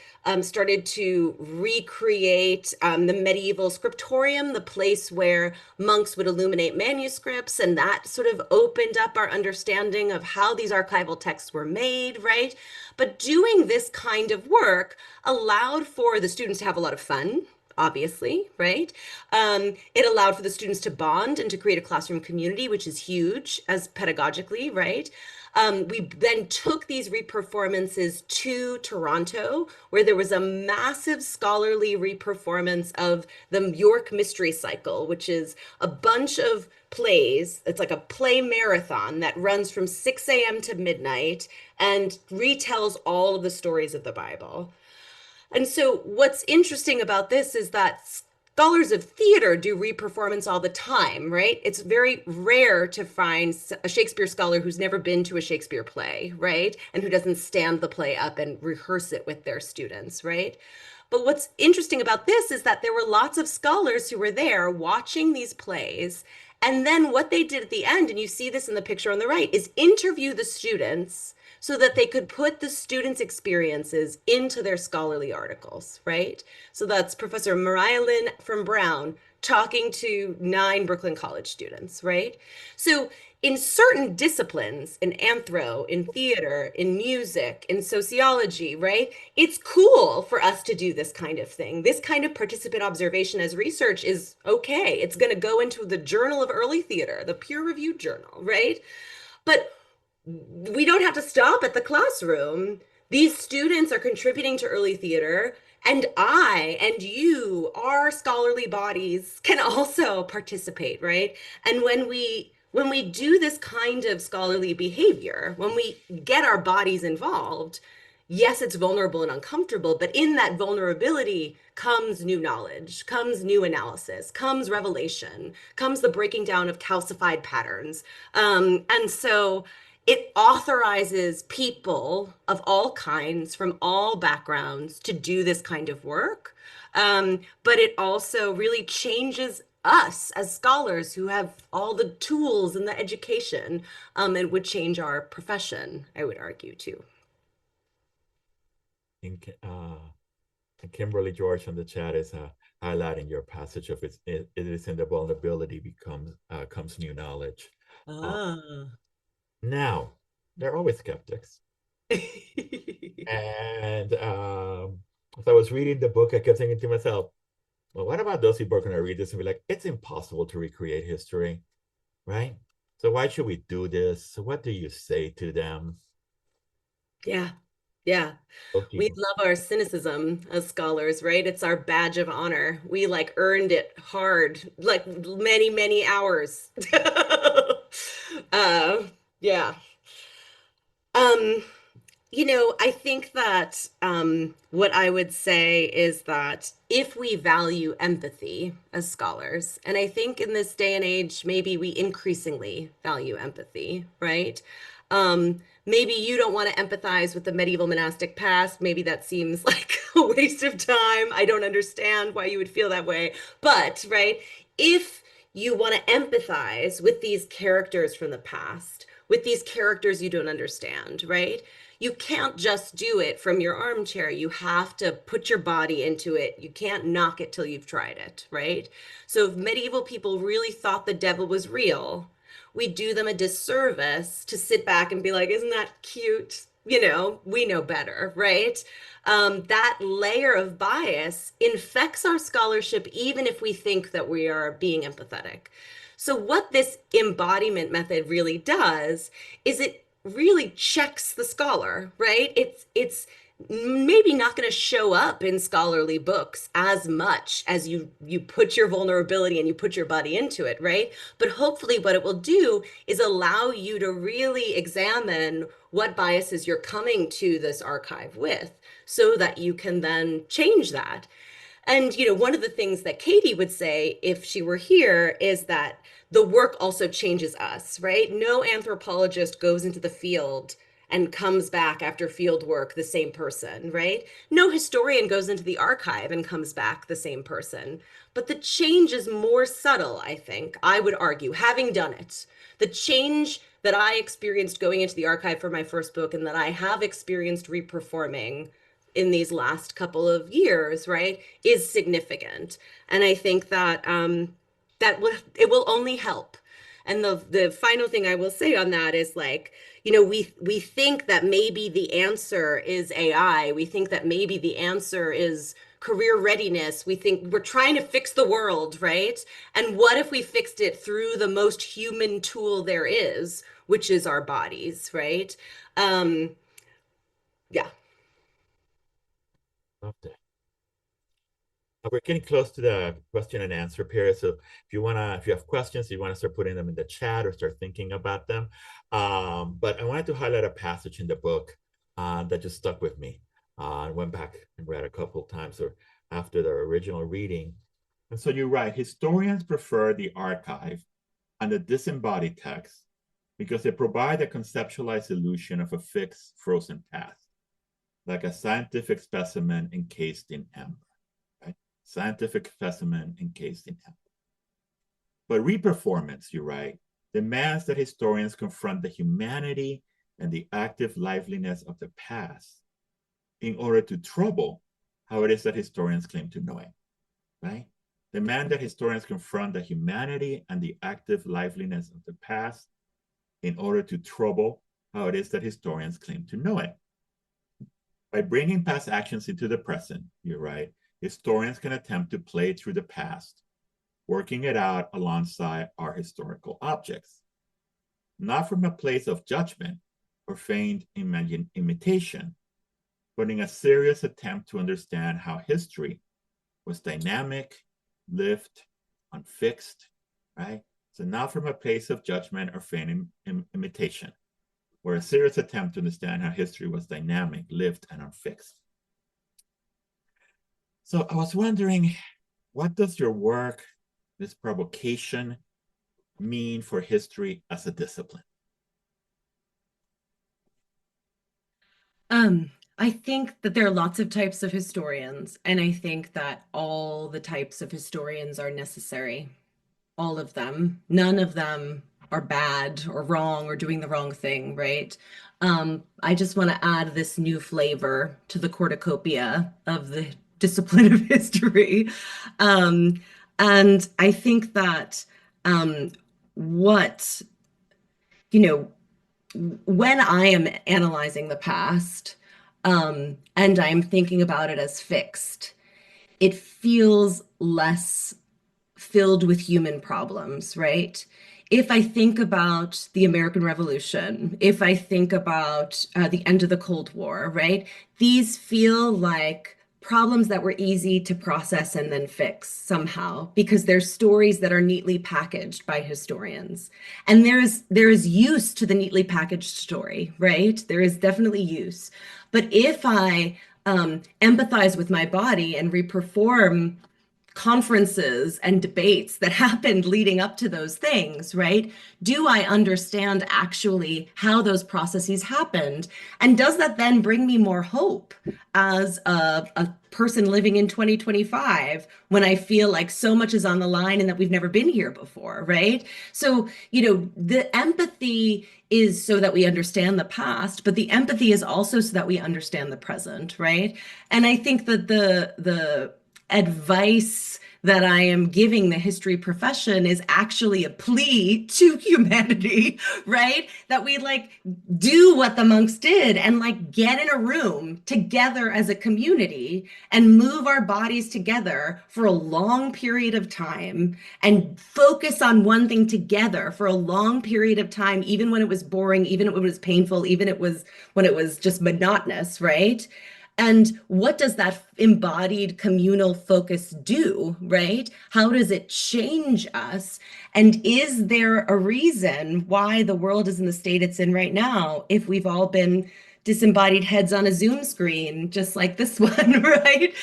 started to recreate the medieval scriptorium, the place where monks would illuminate manuscripts, and that sort of opened up our understanding of how these archival texts were made, right? But doing this kind of work allowed for the students to have a lot of fun, obviously, right? It allowed for the students to bond and to create a classroom community, which is huge as pedagogically, right? We then took these reperformances to Toronto, where there was a massive scholarly reperformance of the York Mystery Cycle, which is a bunch of plays. It's like a play marathon that runs from 6 a.m. to midnight and retells all of the stories of the Bible. And so, what's interesting about this is that scholars of theater do reperformance all the time, right? It's very rare to find a Shakespeare scholar who's never been to a Shakespeare play, right? And who doesn't stand the play up and rehearse it with their students, right? But what's interesting about this is that there were lots of scholars who were there watching these plays. And then what they did at the end, and you see this in the picture on the right, is interview the students so that they could put the students' experiences into their scholarly articles, right? So that's Professor Mariah Lynn from Brown talking to 9 Brooklyn College students, right? So in certain disciplines, in anthro, in theater, in music, in sociology, right? It's cool for us to do this kind of thing. This kind of participant observation as research is okay. It's going to go into the Journal of Early Theater, the peer-reviewed journal, right? But we don't have to stop at the classroom. These students are contributing to early theater, and I and you, our scholarly bodies, can also participate, right? And when we do this kind of scholarly behavior, when we get our bodies involved, yes, it's vulnerable and uncomfortable, but in that vulnerability comes new knowledge, comes new analysis, comes revelation, comes the breaking down of calcified patterns. And so it authorizes people of all kinds from all backgrounds to do this kind of work. But it also really changes us as scholars who have all the tools and the education, and would change our profession, I would argue, too. And Kimberly George on the chat is highlighting your passage of it is in the vulnerability comes new knowledge. Uh, Ah. Now, there are always skeptics. And as I was reading the book, I kept thinking to myself, well, what about those people are going to read this and be like, it's impossible to recreate history, right? So why should we do this? So what do you say to them? Yeah, yeah. Those We people. love our cynicism as scholars, right? It's our badge of honor. We like earned it hard, like many, many hours. uh, yeah. Um, I think that what I would say is that if we value empathy as scholars, and I think in this day and age, maybe we increasingly value empathy, right? Maybe you don't want to empathize with the medieval monastic past. Maybe that seems like a waste of time. I don't understand why you would feel that way. But, right, if you want to empathize with these characters from the past, with these characters you don't understand, right? You can't just do it from your armchair. You have to put your body into it. You can't knock it till you've tried it, right? So if medieval people really thought the devil was real, we do them a disservice to sit back and be like, isn't that cute? We know better, right? That layer of bias infects our scholarship, even if we think that we are being empathetic. So, what this embodiment method really does is it really checks the scholar, right? It's maybe not going to show up in scholarly books as much as you put your vulnerability and you put your body into it, right? But hopefully what it will do is allow you to really examine what biases you're coming to this archive with so that you can then change that. And, one of the things that Katie would say if she were here is that the work also changes us, right? No anthropologist goes into the field and comes back after field work the same person, right? No historian goes into the archive and comes back the same person. But the change is more subtle, I think, I would argue, having done it. The change that I experienced going into the archive for my first book and that I have experienced reperforming in these last couple of years, right, is significant. And I think that it will only help. And the final thing I will say on that is like, we think that maybe the answer is AI. We think that maybe the answer is career readiness. We think we're trying to fix the world, right? And what if we fixed it through the most human tool there is, which is our bodies, right? Yeah. Loved it. We're getting close to the question and answer period. So if you have questions, you want to start putting them in the chat or start thinking about them. But I wanted to highlight a passage in the book that just stuck with me. I went back and read a couple of times or after the original reading. And so you're right, historians prefer the archive and the disembodied text because they provide a conceptualized illusion of a fixed, frozen past, like a scientific specimen encased in amber. Scientific specimen encased in amber. But reperformance, you write, demands that historians confront the humanity and the active liveliness of the past in order to trouble how it is that historians claim to know it, right? Demand that historians confront the humanity and the active liveliness of the past in order to trouble how it is that historians claim to know it. By bringing past actions into the present, you write, historians can attempt to play through the past, working it out alongside our historical objects, not from a place of judgment or feigned imitation, but in a serious attempt to understand how history was dynamic, lived, unfixed, right? So not from a place of judgment or feigned imitation, or a serious attempt to understand how history was dynamic, lived, and unfixed. So I was wondering, what does your work, this provocation, mean for history as a discipline? I think that there are lots of types of historians, and I think that all the types of historians are necessary. All of them. None of them are bad or wrong or doing the wrong thing, right? I just want to add this new flavor to the cornucopia of the discipline of history. And I think that what, you know, when I am analyzing the past, and I'm thinking about it as fixed, it feels less filled with human problems, right? If I think about the American Revolution, if I think about the end of the Cold War, right? These feel like problems that were easy to process and then fix somehow because they're stories that are neatly packaged by historians. And there is use to the neatly packaged story, right? There is definitely use. But if I empathize with my body and reperform conferences and debates that happened leading up to those things, right? Do I understand actually how those processes happened? And does that then bring me more hope as a person living in 2025 when I feel like so much is on the line and that we've never been here before, right? So, the empathy is so that we understand the past, but the empathy is also so that we understand the present, right? And I think that the advice that I am giving the history profession is actually a plea to humanity, right? That we do what the monks did and get in a room together as a community and move our bodies together for a long period of time and focus on one thing together for a long period of time, even when it was boring, even when it was painful, even when it was just monotonous, right? And what does that embodied communal focus do, right? How does it change us? And is there a reason why the world is in the state it's in right now if we've all been disembodied heads on a Zoom screen, just like this one, right?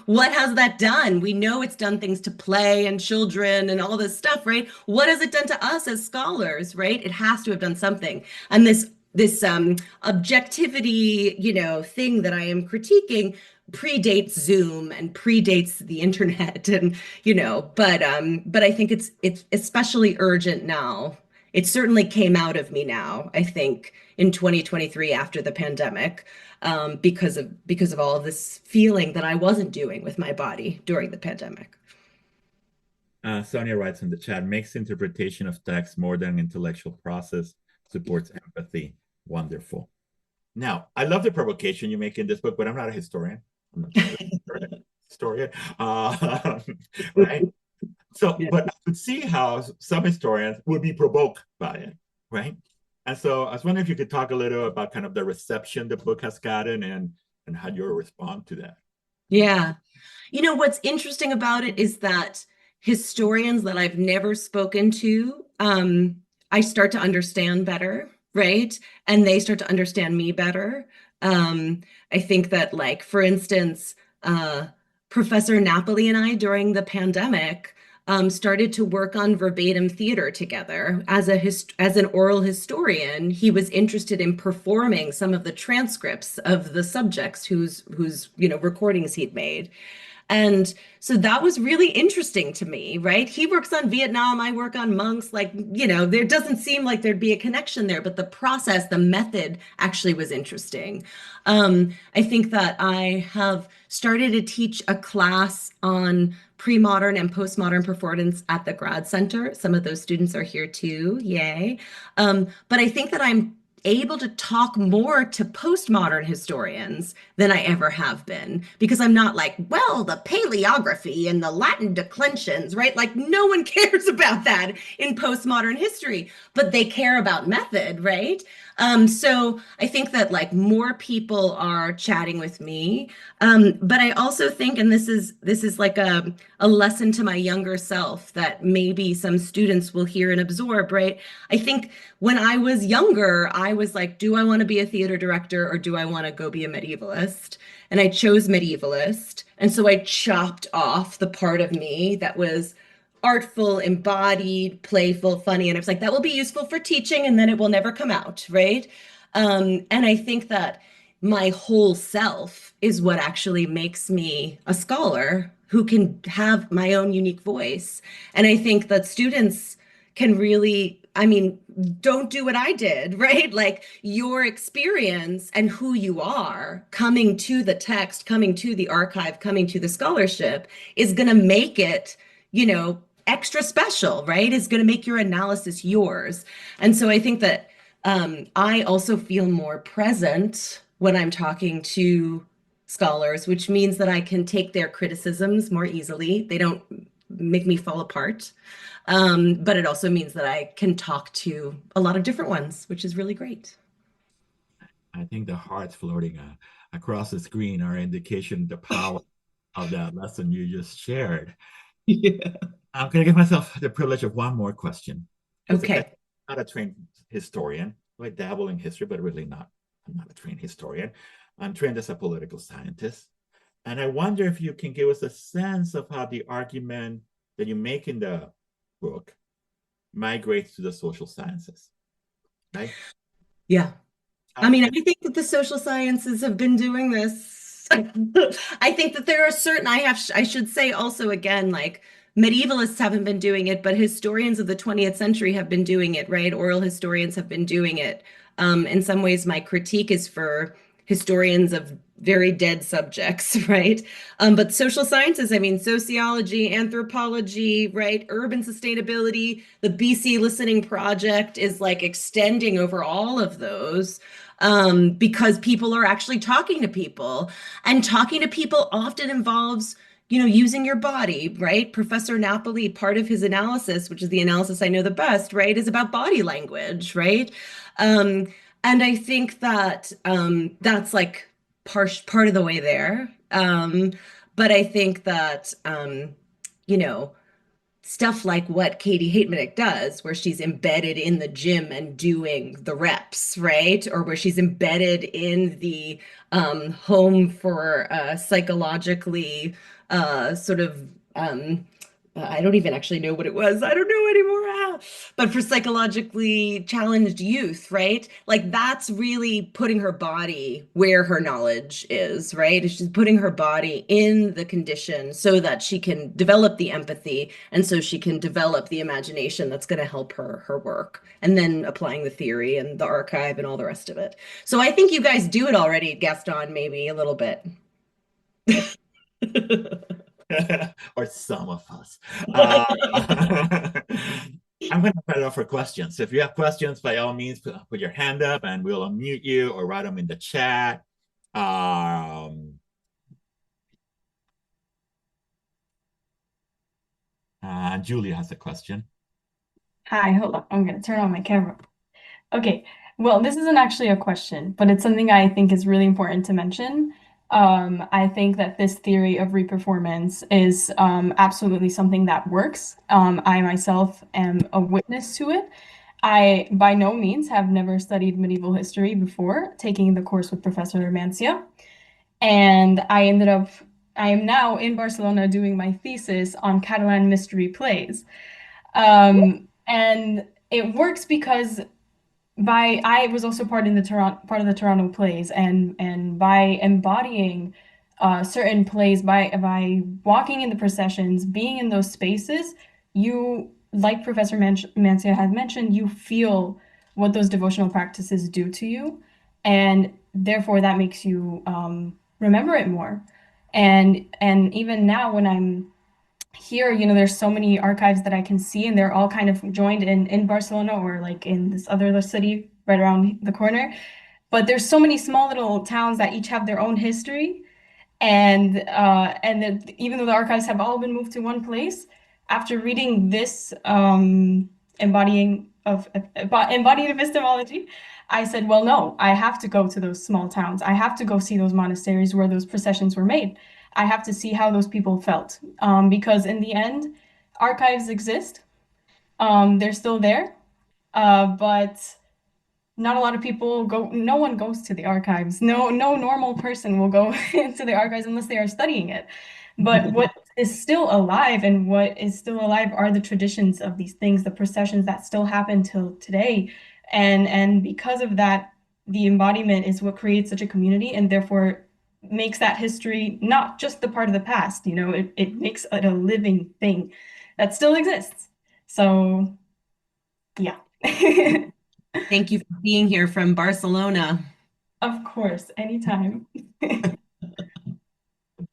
What has that done? We know it's done things to play and children and all this stuff, right? What has it done to us as scholars, right? It has to have done something. And this objectivity, thing that I am critiquing predates Zoom and predates the internet, and but I think it's especially urgent now. It certainly came out of me now, I think, in 2023 after the pandemic, because of all of this feeling that I wasn't doing with my body during the pandemic. Sonia writes in the chat, makes interpretation of text more than an intellectual process, supports empathy. Wonderful. Now, I love the provocation you make in this book, but I'm not a historian. I'm not a historian. Right? So, Yeah. but I could see how some historians would be provoked by it, right? And so I was wondering if you could talk a little about kind of the reception the book has gotten and how you respond to that. Yeah. You know, what's interesting about it is that historians that I've never spoken to, I start to understand better, right? And they start to understand me better. Um, I think that, like, for instance, uh, Professor Napoli and I, during the pandemic, started to work on verbatim theater together. As an oral historian, he was interested in performing some of the transcripts of the subjects whose recordings he'd made. And so that was really interesting to me, right? He works on Vietnam, I work on monks. Like, there doesn't seem like there'd be a connection there, but the process, the method actually was interesting. I think that I have started to teach a class on pre-modern and postmodern performance at the grad center. Some of those students are here too, yay. But I think that I'm able to talk more to postmodern historians than I ever have been, because I'm not like, well, the paleography and the Latin declensions, right? Like, no one cares about that in postmodern history, but they care about method, right? So I think that, like, more people are chatting with me. But I also think, and this is like a lesson to my younger self that maybe some students will hear and absorb, right? I think when I was younger, I was like, do I want to be a theater director or do I want to go be a medievalist? And I chose medievalist. And so I chopped off the part of me that was artful, embodied, playful, funny. And I was like, that will be useful for teaching and then it will never come out, right? And I think that my whole self is what actually makes me a scholar who can have my own unique voice. And I think that students can really, I mean, don't do what I did, right? Like, your experience and who you are coming to the text, coming to the archive, coming to the scholarship is going to make it, extra special, right? Is going to make your analysis yours. And so I think that I also feel more present when I'm talking to scholars, which means that I can take their criticisms more easily. They don't make me fall apart. But it also means that I can talk to a lot of different ones, which is really great. I think the hearts floating across the screen are indication of the power of that lesson you just shared. Yeah. I'm going to give myself the privilege of one more question. Because I'm Okay. not a trained historian. I dabble in history, but really not. I'm not a trained historian. I'm trained as a political scientist. And I wonder if you can give us a sense of how the argument that you make in the book migrates to the social sciences, right? Yeah. I How mean, I can think that the social sciences have been doing this. I think that there are certain, I should say also again, like, medievalists haven't been doing it, but historians of the 20th century have been doing it, right? Oral historians have been doing it. In some ways, my critique is for historians of very dead subjects, right? But social sciences, I mean, sociology, anthropology, right? Urban sustainability, the BC Listening Project is like extending over all of those, because people are actually talking to people, and talking to people often involves, using your body, right? Professor Napoli, part of his analysis, which is the analysis I know the best, right, is about body language, right? Um, and I think that that's like part of the way there. But I think that you know, stuff like what Katie Hejtmanek does, where she's embedded in the gym and doing the reps, right? Or where she's embedded in the home for psychologically sort of I don't even actually know what it was. I don't know anymore. But for psychologically challenged youth, right? Like, that's really putting her body where her knowledge is, right? She's putting her body in the condition so that she can develop the empathy and so she can develop the imagination that's going to help her work. And then applying the theory and the archive and all the rest of it. So I think you guys do it already, Gaston, maybe a little bit. or some of us. I'm going to put it up for questions. So if you have questions, by all means, put your hand up and we'll unmute you or write them in the chat. Julia has a question. Hi, hold on. I'm going to turn on my camera. Okay, well, this isn't actually a question, but it's something I think is really important to mention. I think that this theory of reperformance is absolutely something that works. I myself am a witness to it. I, by no means, have never studied medieval history before taking the course with Professor Mancia. And I am now in Barcelona doing my thesis on Catalan mystery plays. And it works because I was also part of the Toronto plays, and by embodying certain plays, by walking in the processions, being in those spaces, you, like Professor Mancia has mentioned, you feel what those devotional practices do to you, and therefore that makes you remember it more. And even now when I'm here, there's so many archives that I can see, and they're all kind of joined in Barcelona or like in this other city right around the corner. But there's so many small little towns that each have their own history. And even though the archives have all been moved to one place, after reading this embodied epistemology, I said, well, no, I have to go to those small towns. I have to go see those monasteries where those processions were made. I have to see how those people felt. Because in the end, archives exist. They're still there. But not a lot of people go, no one goes to the archives. No normal person will go into the archives unless they are studying it. But what is still alive, and what is still alive are the traditions of these things, the processions that still happen till today. And because of that, the embodiment is what creates such a community, and therefore makes that history not just the part of the past, it makes it a living thing that still exists. So yeah. Thank you for being here from Barcelona. Of course, anytime.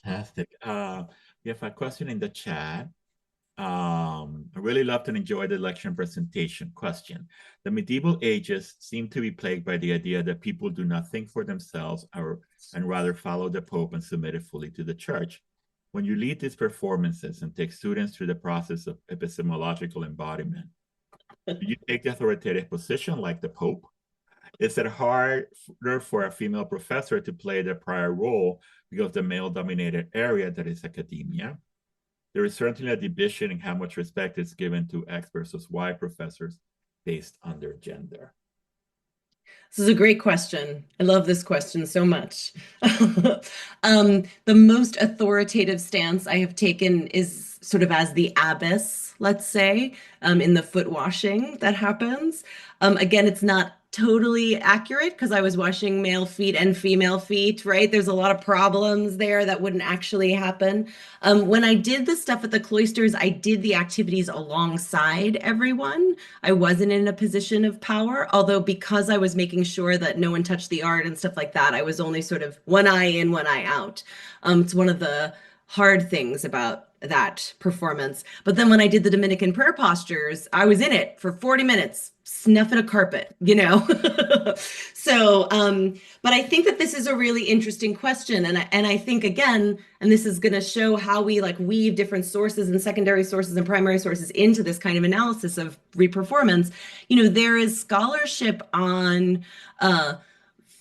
Fantastic. We have a question in the chat. I really loved and enjoyed the lecture and presentation. Question: the medieval ages seem to be plagued by the idea that people do not think for themselves and rather follow the Pope and submit it fully to the Church. When you lead these performances and take students through the process of epistemological embodiment, do you take the authoritative position like the Pope? Is it harder for a female professor to play the prior role because of the male-dominated area that is academia? There is certainly a division in how much respect is given to X versus Y professors based on their gender. This is a great question. I love this question so much. The most authoritative stance I have taken is sort of as the abbess, let's say, in the foot washing that happens. Again, it's not totally accurate because I was washing male feet and female feet, right? There's a lot of problems there that wouldn't actually happen. When I did the stuff at the cloisters, I did the activities alongside everyone. I wasn't in a position of power, although because I was making sure that no one touched the art and stuff like that, I was only sort of one eye in, one eye out. It's one of the hard things about that performance. But then when I did the Dominican prayer postures, I was in it for 40 minutes, snuffing a carpet, So, but I think that this is a really interesting question. And I think, again, and this is going to show how we like weave different sources and secondary sources and primary sources into this kind of analysis of reperformance. There is scholarship on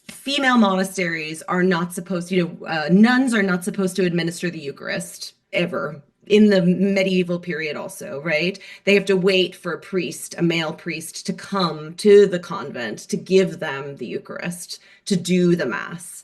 female monasteries are not supposed to, nuns are not supposed to administer the Eucharist ever. In the medieval period also, right? They have to wait for a male priest, to come to the convent to give them the Eucharist, to do the Mass.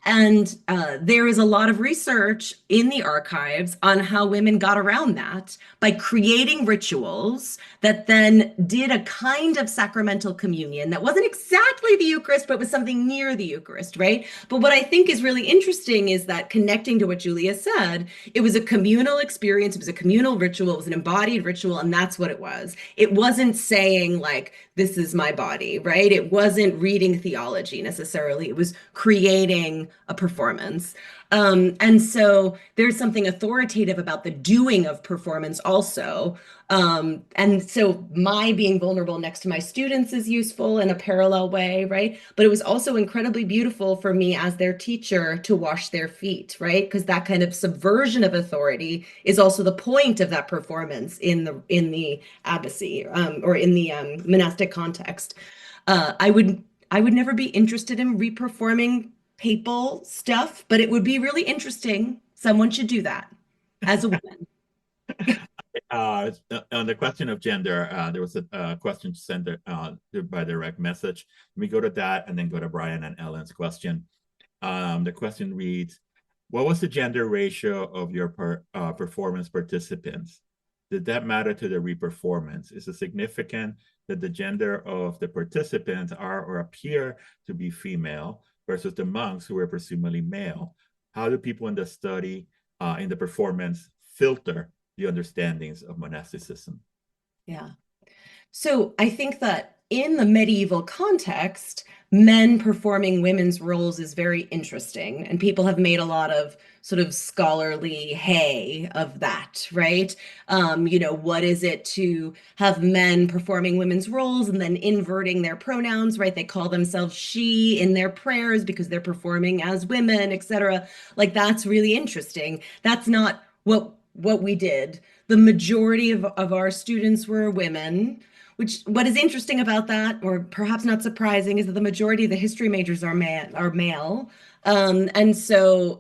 And there is a lot of research in the archives on how women got around that by creating rituals that then did a kind of sacramental communion that wasn't exactly the Eucharist, but was something near the Eucharist, right? But what I think is really interesting is that, connecting to what Julia said, it was a communal experience, it was a communal ritual, it was an embodied ritual, and that's what it was. It wasn't saying like, this is my body, right? It wasn't reading theology necessarily. It was creating a performance. And so there's something authoritative about the doing of performance also. And so my being vulnerable next to my students is useful in a parallel way, right? But it was also incredibly beautiful for me as their teacher to wash their feet, right? Because that kind of subversion of authority is also the point of that performance in the abbacy, or in the monastic context. I would never be interested in reperforming papal stuff, but it would be really interesting. Someone should do that as a woman. On the question of gender, there was a question sent by direct message. Let me go to that and then go to Brian and Ellen's question. The question reads, what was the gender ratio of your performance participants? Did that matter to the reperformance? Is it significant that the gender of the participants are or appear to be female versus the monks who were presumably male? How do people in the study, in the performance, filter the understandings of monasticism? Yeah. So I think that in the medieval context, men performing women's roles is very interesting. And people have made a lot of sort of scholarly hay of that, right? What is it to have men performing women's roles and then inverting their pronouns, right? They call themselves she in their prayers because they're performing as women, etc. Like, that's really interesting. That's not what we did. The majority of our students were women. What is interesting about that, or perhaps not surprising, is that the majority of the history majors are male. And so,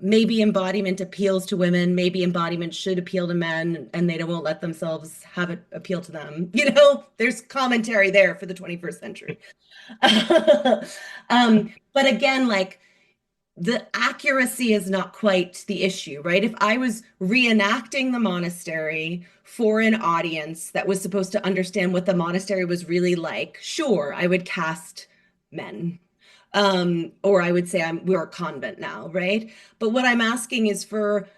maybe embodiment appeals to women, maybe embodiment should appeal to men, and they won't let themselves have it appeal to them. There's commentary there for the 21st century. But again, like, the accuracy is not quite the issue, right? If I was reenacting the monastery for an audience that was supposed to understand what the monastery was really like, sure, I would cast men. Or I would say we're a convent now, right? But what I'm asking is for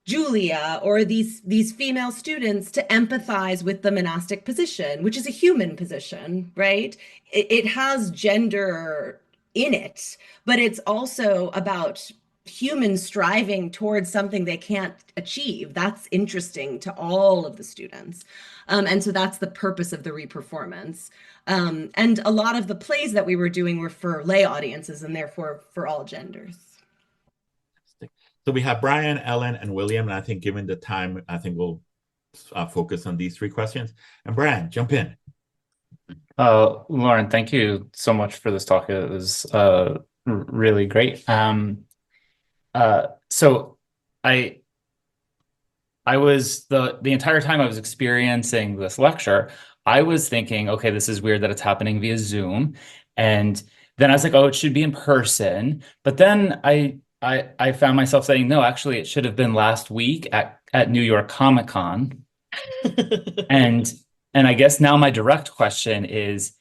Julia or these female students to empathize with the monastic position, which is a human position, right? It has gender in it, but it's also about humans striving towards something they can't achieve. That's interesting to all of the students. And so that's the purpose of the reperformance. And a lot of the plays that we were doing were for lay audiences and therefore for all genders. So we have Brian, Ellen, and William, and I think given the time, I think we'll focus on these three questions. And Brian, jump in. Lauren, thank you so much for this talk. It was really great. So I was the entire time I was experiencing this lecture, I was thinking, okay, this is weird that it's happening via Zoom. And then I was like, oh, it should be in person. But then I found myself saying, no, actually, it should have been last week at New York Comic Con. And I guess now my direct question is,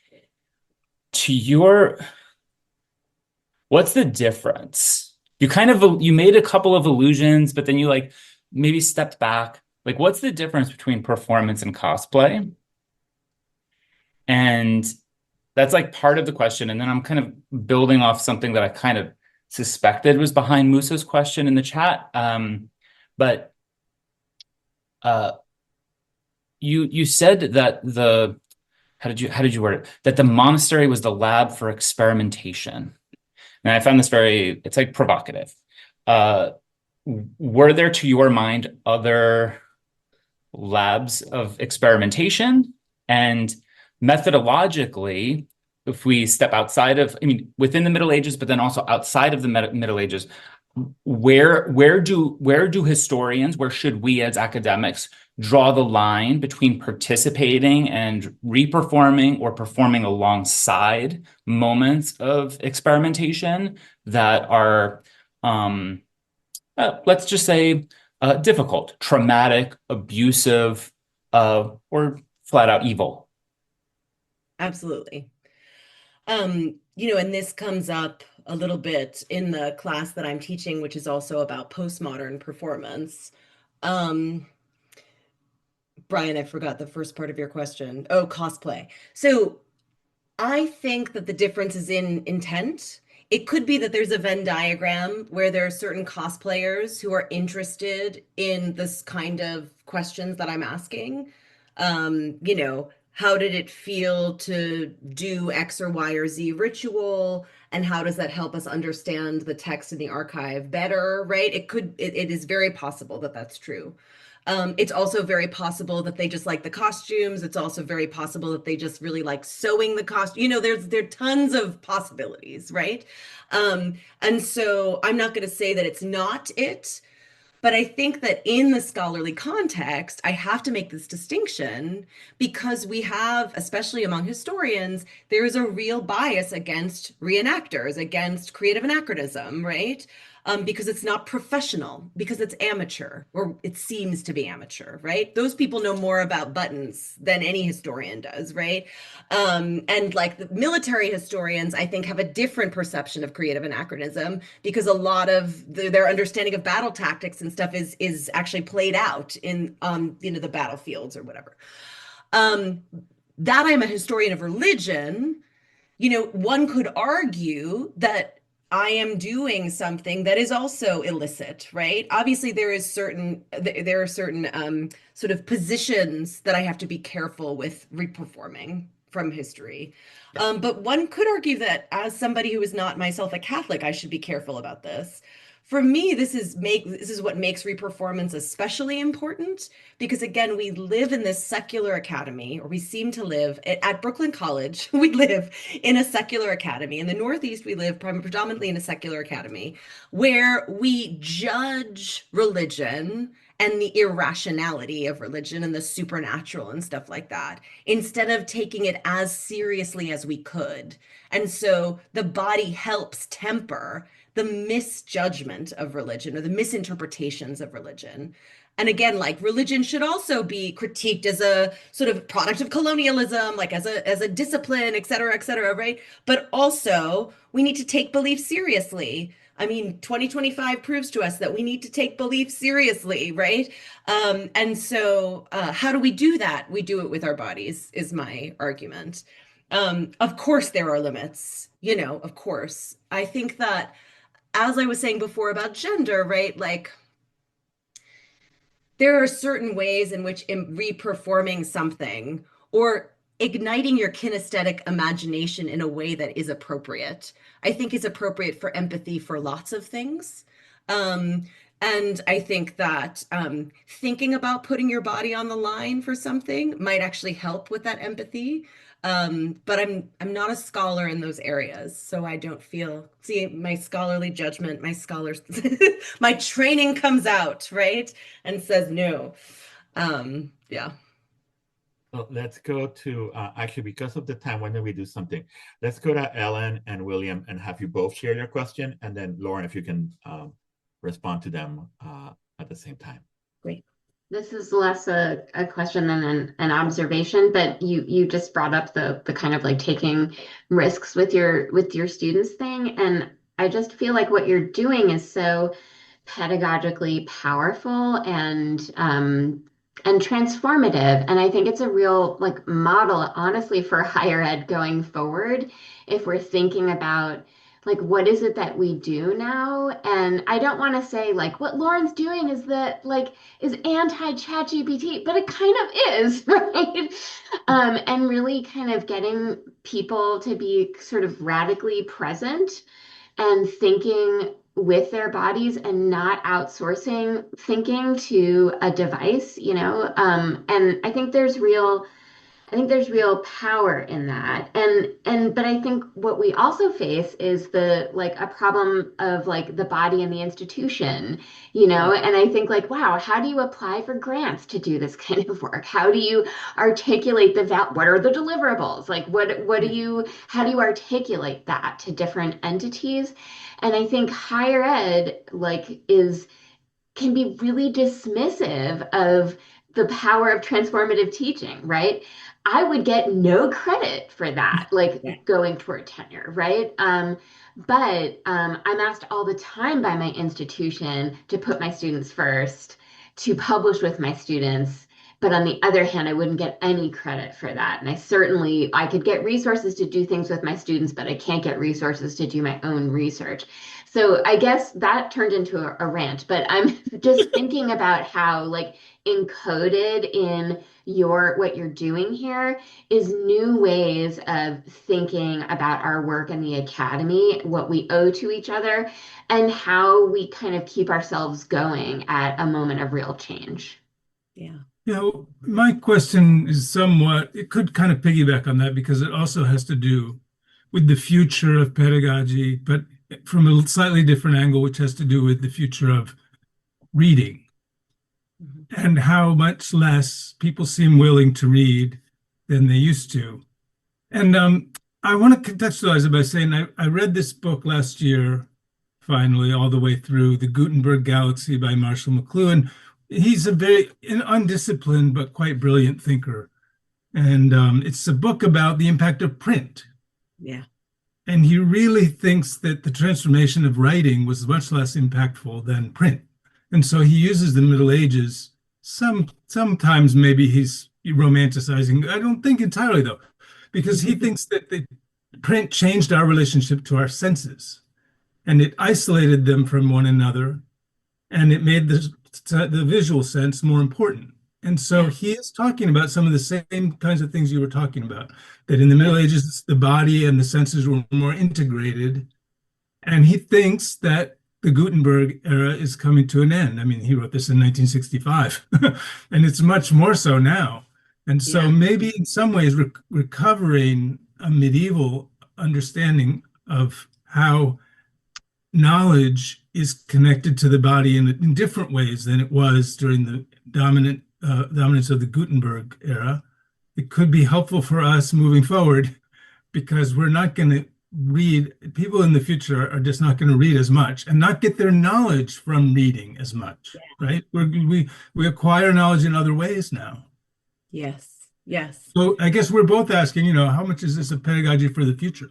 what's the difference? You made a couple of allusions, but then you maybe stepped back. Like, what's the difference between performance and cosplay? And that's part of the question. And then I'm kind of building off something that I kind of suspected was behind Musa's question in the chat. But you said that how did you word it? That the monastery was the lab for experimentation. And I found this it's provocative. Were there, to your mind, other labs of experimentation? And methodologically, if we step outside of, within the Middle Ages, but then also outside of the Middle Ages, where do historians, where should we as academics draw the line between participating and reperforming or performing alongside moments of experimentation that are, let's just say, difficult, traumatic, abusive, or flat out evil? Absolutely. And this comes up a little bit in the class that I'm teaching, which is also about postmodern performance. Brian, I forgot the first part of your question. Oh, cosplay. So I think that the difference is in intent. It could be that there's a Venn diagram where there are certain cosplayers who are interested in this kind of questions that I'm asking. You know, how did it feel to do X or Y or Z ritual? And how does that help us understand the text in the archive better, right? It is very possible that that's true. It's also very possible that they just like the costumes. It's also very possible that they just really like sewing the costume. You know, there are tons of possibilities, right? And so I'm not going to say that it's not it, but I think that in the scholarly context, I have to make this distinction because we have, especially among historians, there is a real bias against reenactors, against creative anachronism, right? Because it's not professional, because it's amateur, or it seems to be amateur, right? Those people know more about buttons than any historian does, right? And like the military historians, I think, have a different perception of creative anachronism because a lot of their understanding of battle tactics and stuff is actually played out in you know, the battlefields or whatever. That I'm a historian of religion, you know, one could argue that I am doing something that is also illicit, right? Obviously, there are certain sort of positions that I have to be careful with reperforming from history. But one could argue that as somebody who is not myself a Catholic, I should be careful about this. For me, this is what makes reperformance especially important because again, we live in this secular academy, or we seem to live at Brooklyn College. We live in a secular academy. In the Northeast, we live predominantly in a secular academy where we judge religion and the irrationality of religion and the supernatural and stuff like that, instead of taking it as seriously as we could. And so the body helps temper the misjudgment of religion or the misinterpretations of religion. And again, like religion should also be critiqued as a sort of product of colonialism, like as a discipline, et cetera, right? But also we need to take belief seriously. I mean, 2025 proves to us that we need to take belief seriously, right? And so how do we do that? We do it with our bodies, is my argument. Of course, there are limits, you know, of course. I think that, as I was saying before about gender, right? Like, there are certain ways in which reperforming something or igniting your kinesthetic imagination in a way that is appropriate, I think is appropriate for empathy for lots of things. And I think that thinking about putting your body on the line for something might actually help with that empathy. But I'm not a scholar in those areas, so I don't feel, see, my scholarly judgment, my training comes out, right? And says no. Yeah. Well, let's go to, actually, because of the time, why don't we do something? Let's go to Ellen and William and have you both share your question. And then Lauren, if you can respond to them at the same time. Great. This is less a question than an observation, but you just brought up the kind of like taking risks with your students thing. And I just feel like what you're doing is so pedagogically powerful and transformative. And I think it's a real like model, honestly, for higher ed going forward, if we're thinking about like, what is it that we do now? And I don't want to say like what Lauren's doing is that like is anti-ChatGPT, but it kind of is, right? And really kind of getting people to be sort of radically present and thinking with their bodies and not outsourcing thinking to a device, you know? And I think there's real power in that. But I think what we also face is the like a problem of like the body and the institution, you know, and I think like, wow, how do you apply for grants to do this kind of work? How do you articulate what are the deliverables? Like how do you articulate that to different entities? And I think higher ed like can be really dismissive of the power of transformative teaching, right? I would get no credit for that, like going toward tenure, right? But I'm asked all the time by my institution to put my students first, to publish with my students. But on the other hand, I wouldn't get any credit for that. And I could get resources to do things with my students, but I can't get resources to do my own research. So I guess that turned into a rant, but I'm just thinking about how like encoded in what you're doing here is new ways of thinking about our work in the academy, what we owe to each other, and how we kind of keep ourselves going at a moment of real change. Yeah. My question is it could kind of piggyback on that because it also has to do with the future of pedagogy, but from a slightly different angle, which has to do with the future of reading and how much less people seem willing to read than they used to. And I want to contextualize it by saying I read this book last year, finally, all the way through, The Gutenberg Galaxy by Marshall McLuhan. He's a very undisciplined but quite brilliant thinker. And it's a book about the impact of print. Yeah. And he really thinks that the transformation of writing was much less impactful than print. And so he uses the Middle Ages. Sometimes maybe he's romanticizing. I don't think entirely, though, because he thinks that the print changed our relationship to our senses, and it isolated them from one another, and it made the visual sense more important. And so he is talking about some of the same kinds of things you were talking about, that in the Middle Ages, the body and the senses were more integrated. And he thinks that the Gutenberg era is coming to an end. I mean, he wrote this in 1965, and it's much more so now. And so maybe in some ways recovering a medieval understanding of how knowledge is connected to the body in different ways than it was during the dominance of the Gutenberg era. It could be helpful for us moving forward because we're not going to read. People in the future are just not going to read as much and not get their knowledge from reading as much, right? We acquire knowledge in other ways now. Yes. Yes. So I guess we're both asking, how much is this a pedagogy for the future?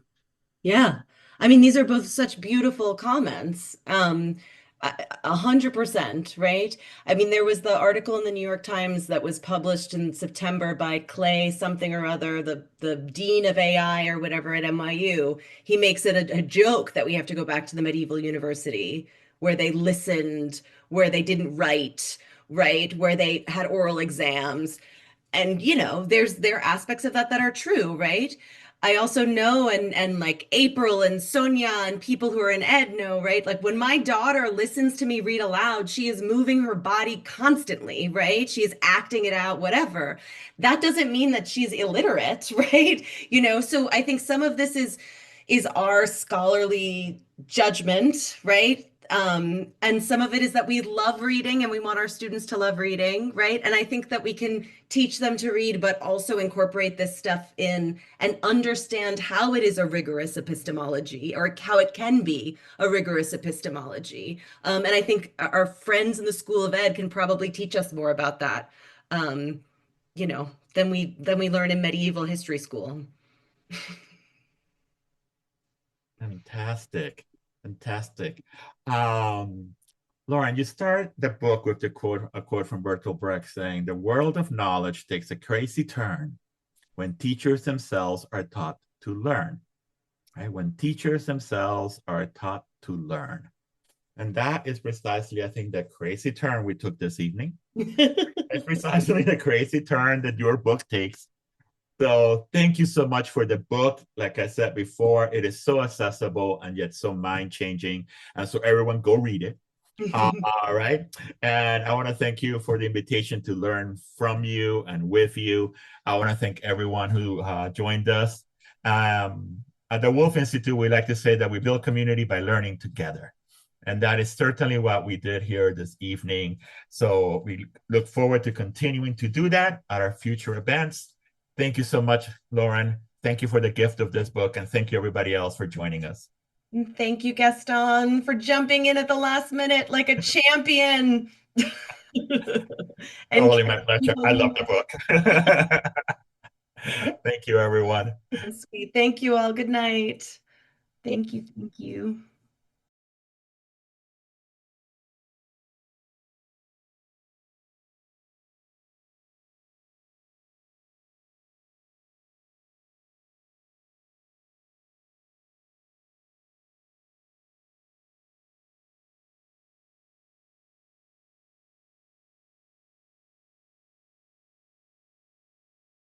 Yeah. I mean, these are both such beautiful comments. 100%, right? I mean, there was the article in the New York Times that was published in September by Clay something or other, the dean of AI or whatever at NYU. He makes it a joke that we have to go back to the medieval university where they listened, where they didn't write, right? Where they had oral exams. And, there are aspects of that are true, right? I also know, and like April and Sonia and people who are in ed know, right? Like when my daughter listens to me read aloud, she is moving her body constantly, right? She is acting it out, whatever. That doesn't mean that she's illiterate, right? So I think some of this is our scholarly judgment, right? And some of it is that we love reading and we want our students to love reading, right? And I think that we can teach them to read, but also incorporate this stuff in and understand how it is a rigorous epistemology or how it can be a rigorous epistemology. And I think our friends in the School of Ed can probably teach us more about that, than we learn in medieval history school. Fantastic. Lauren, you start the book with a quote from Bertolt Brecht saying, "The world of knowledge takes a crazy turn when teachers themselves are taught to learn." Right? When teachers themselves are taught to learn. And that is precisely, I think, the crazy turn we took this evening. It's precisely the crazy turn that your book takes. So thank you so much for the book. Like I said before, it is so accessible and yet so mind-changing. And so everyone go read it. All right. And I want to thank you for the invitation to learn from you and with you. I want to thank everyone who joined us. At the Wolf Institute, we like to say that we build community by learning together. And that is certainly what we did here this evening. So we look forward to continuing to do that at our future events. Thank you so much, Lauren. Thank you for the gift of this book, and thank you everybody else for joining us. Thank you, Gaston, for jumping in at the last minute like a champion. Totally my pleasure. I love the book. Thank you, everyone. Sweet. Thank you all. Good night. Thank you. Thank you.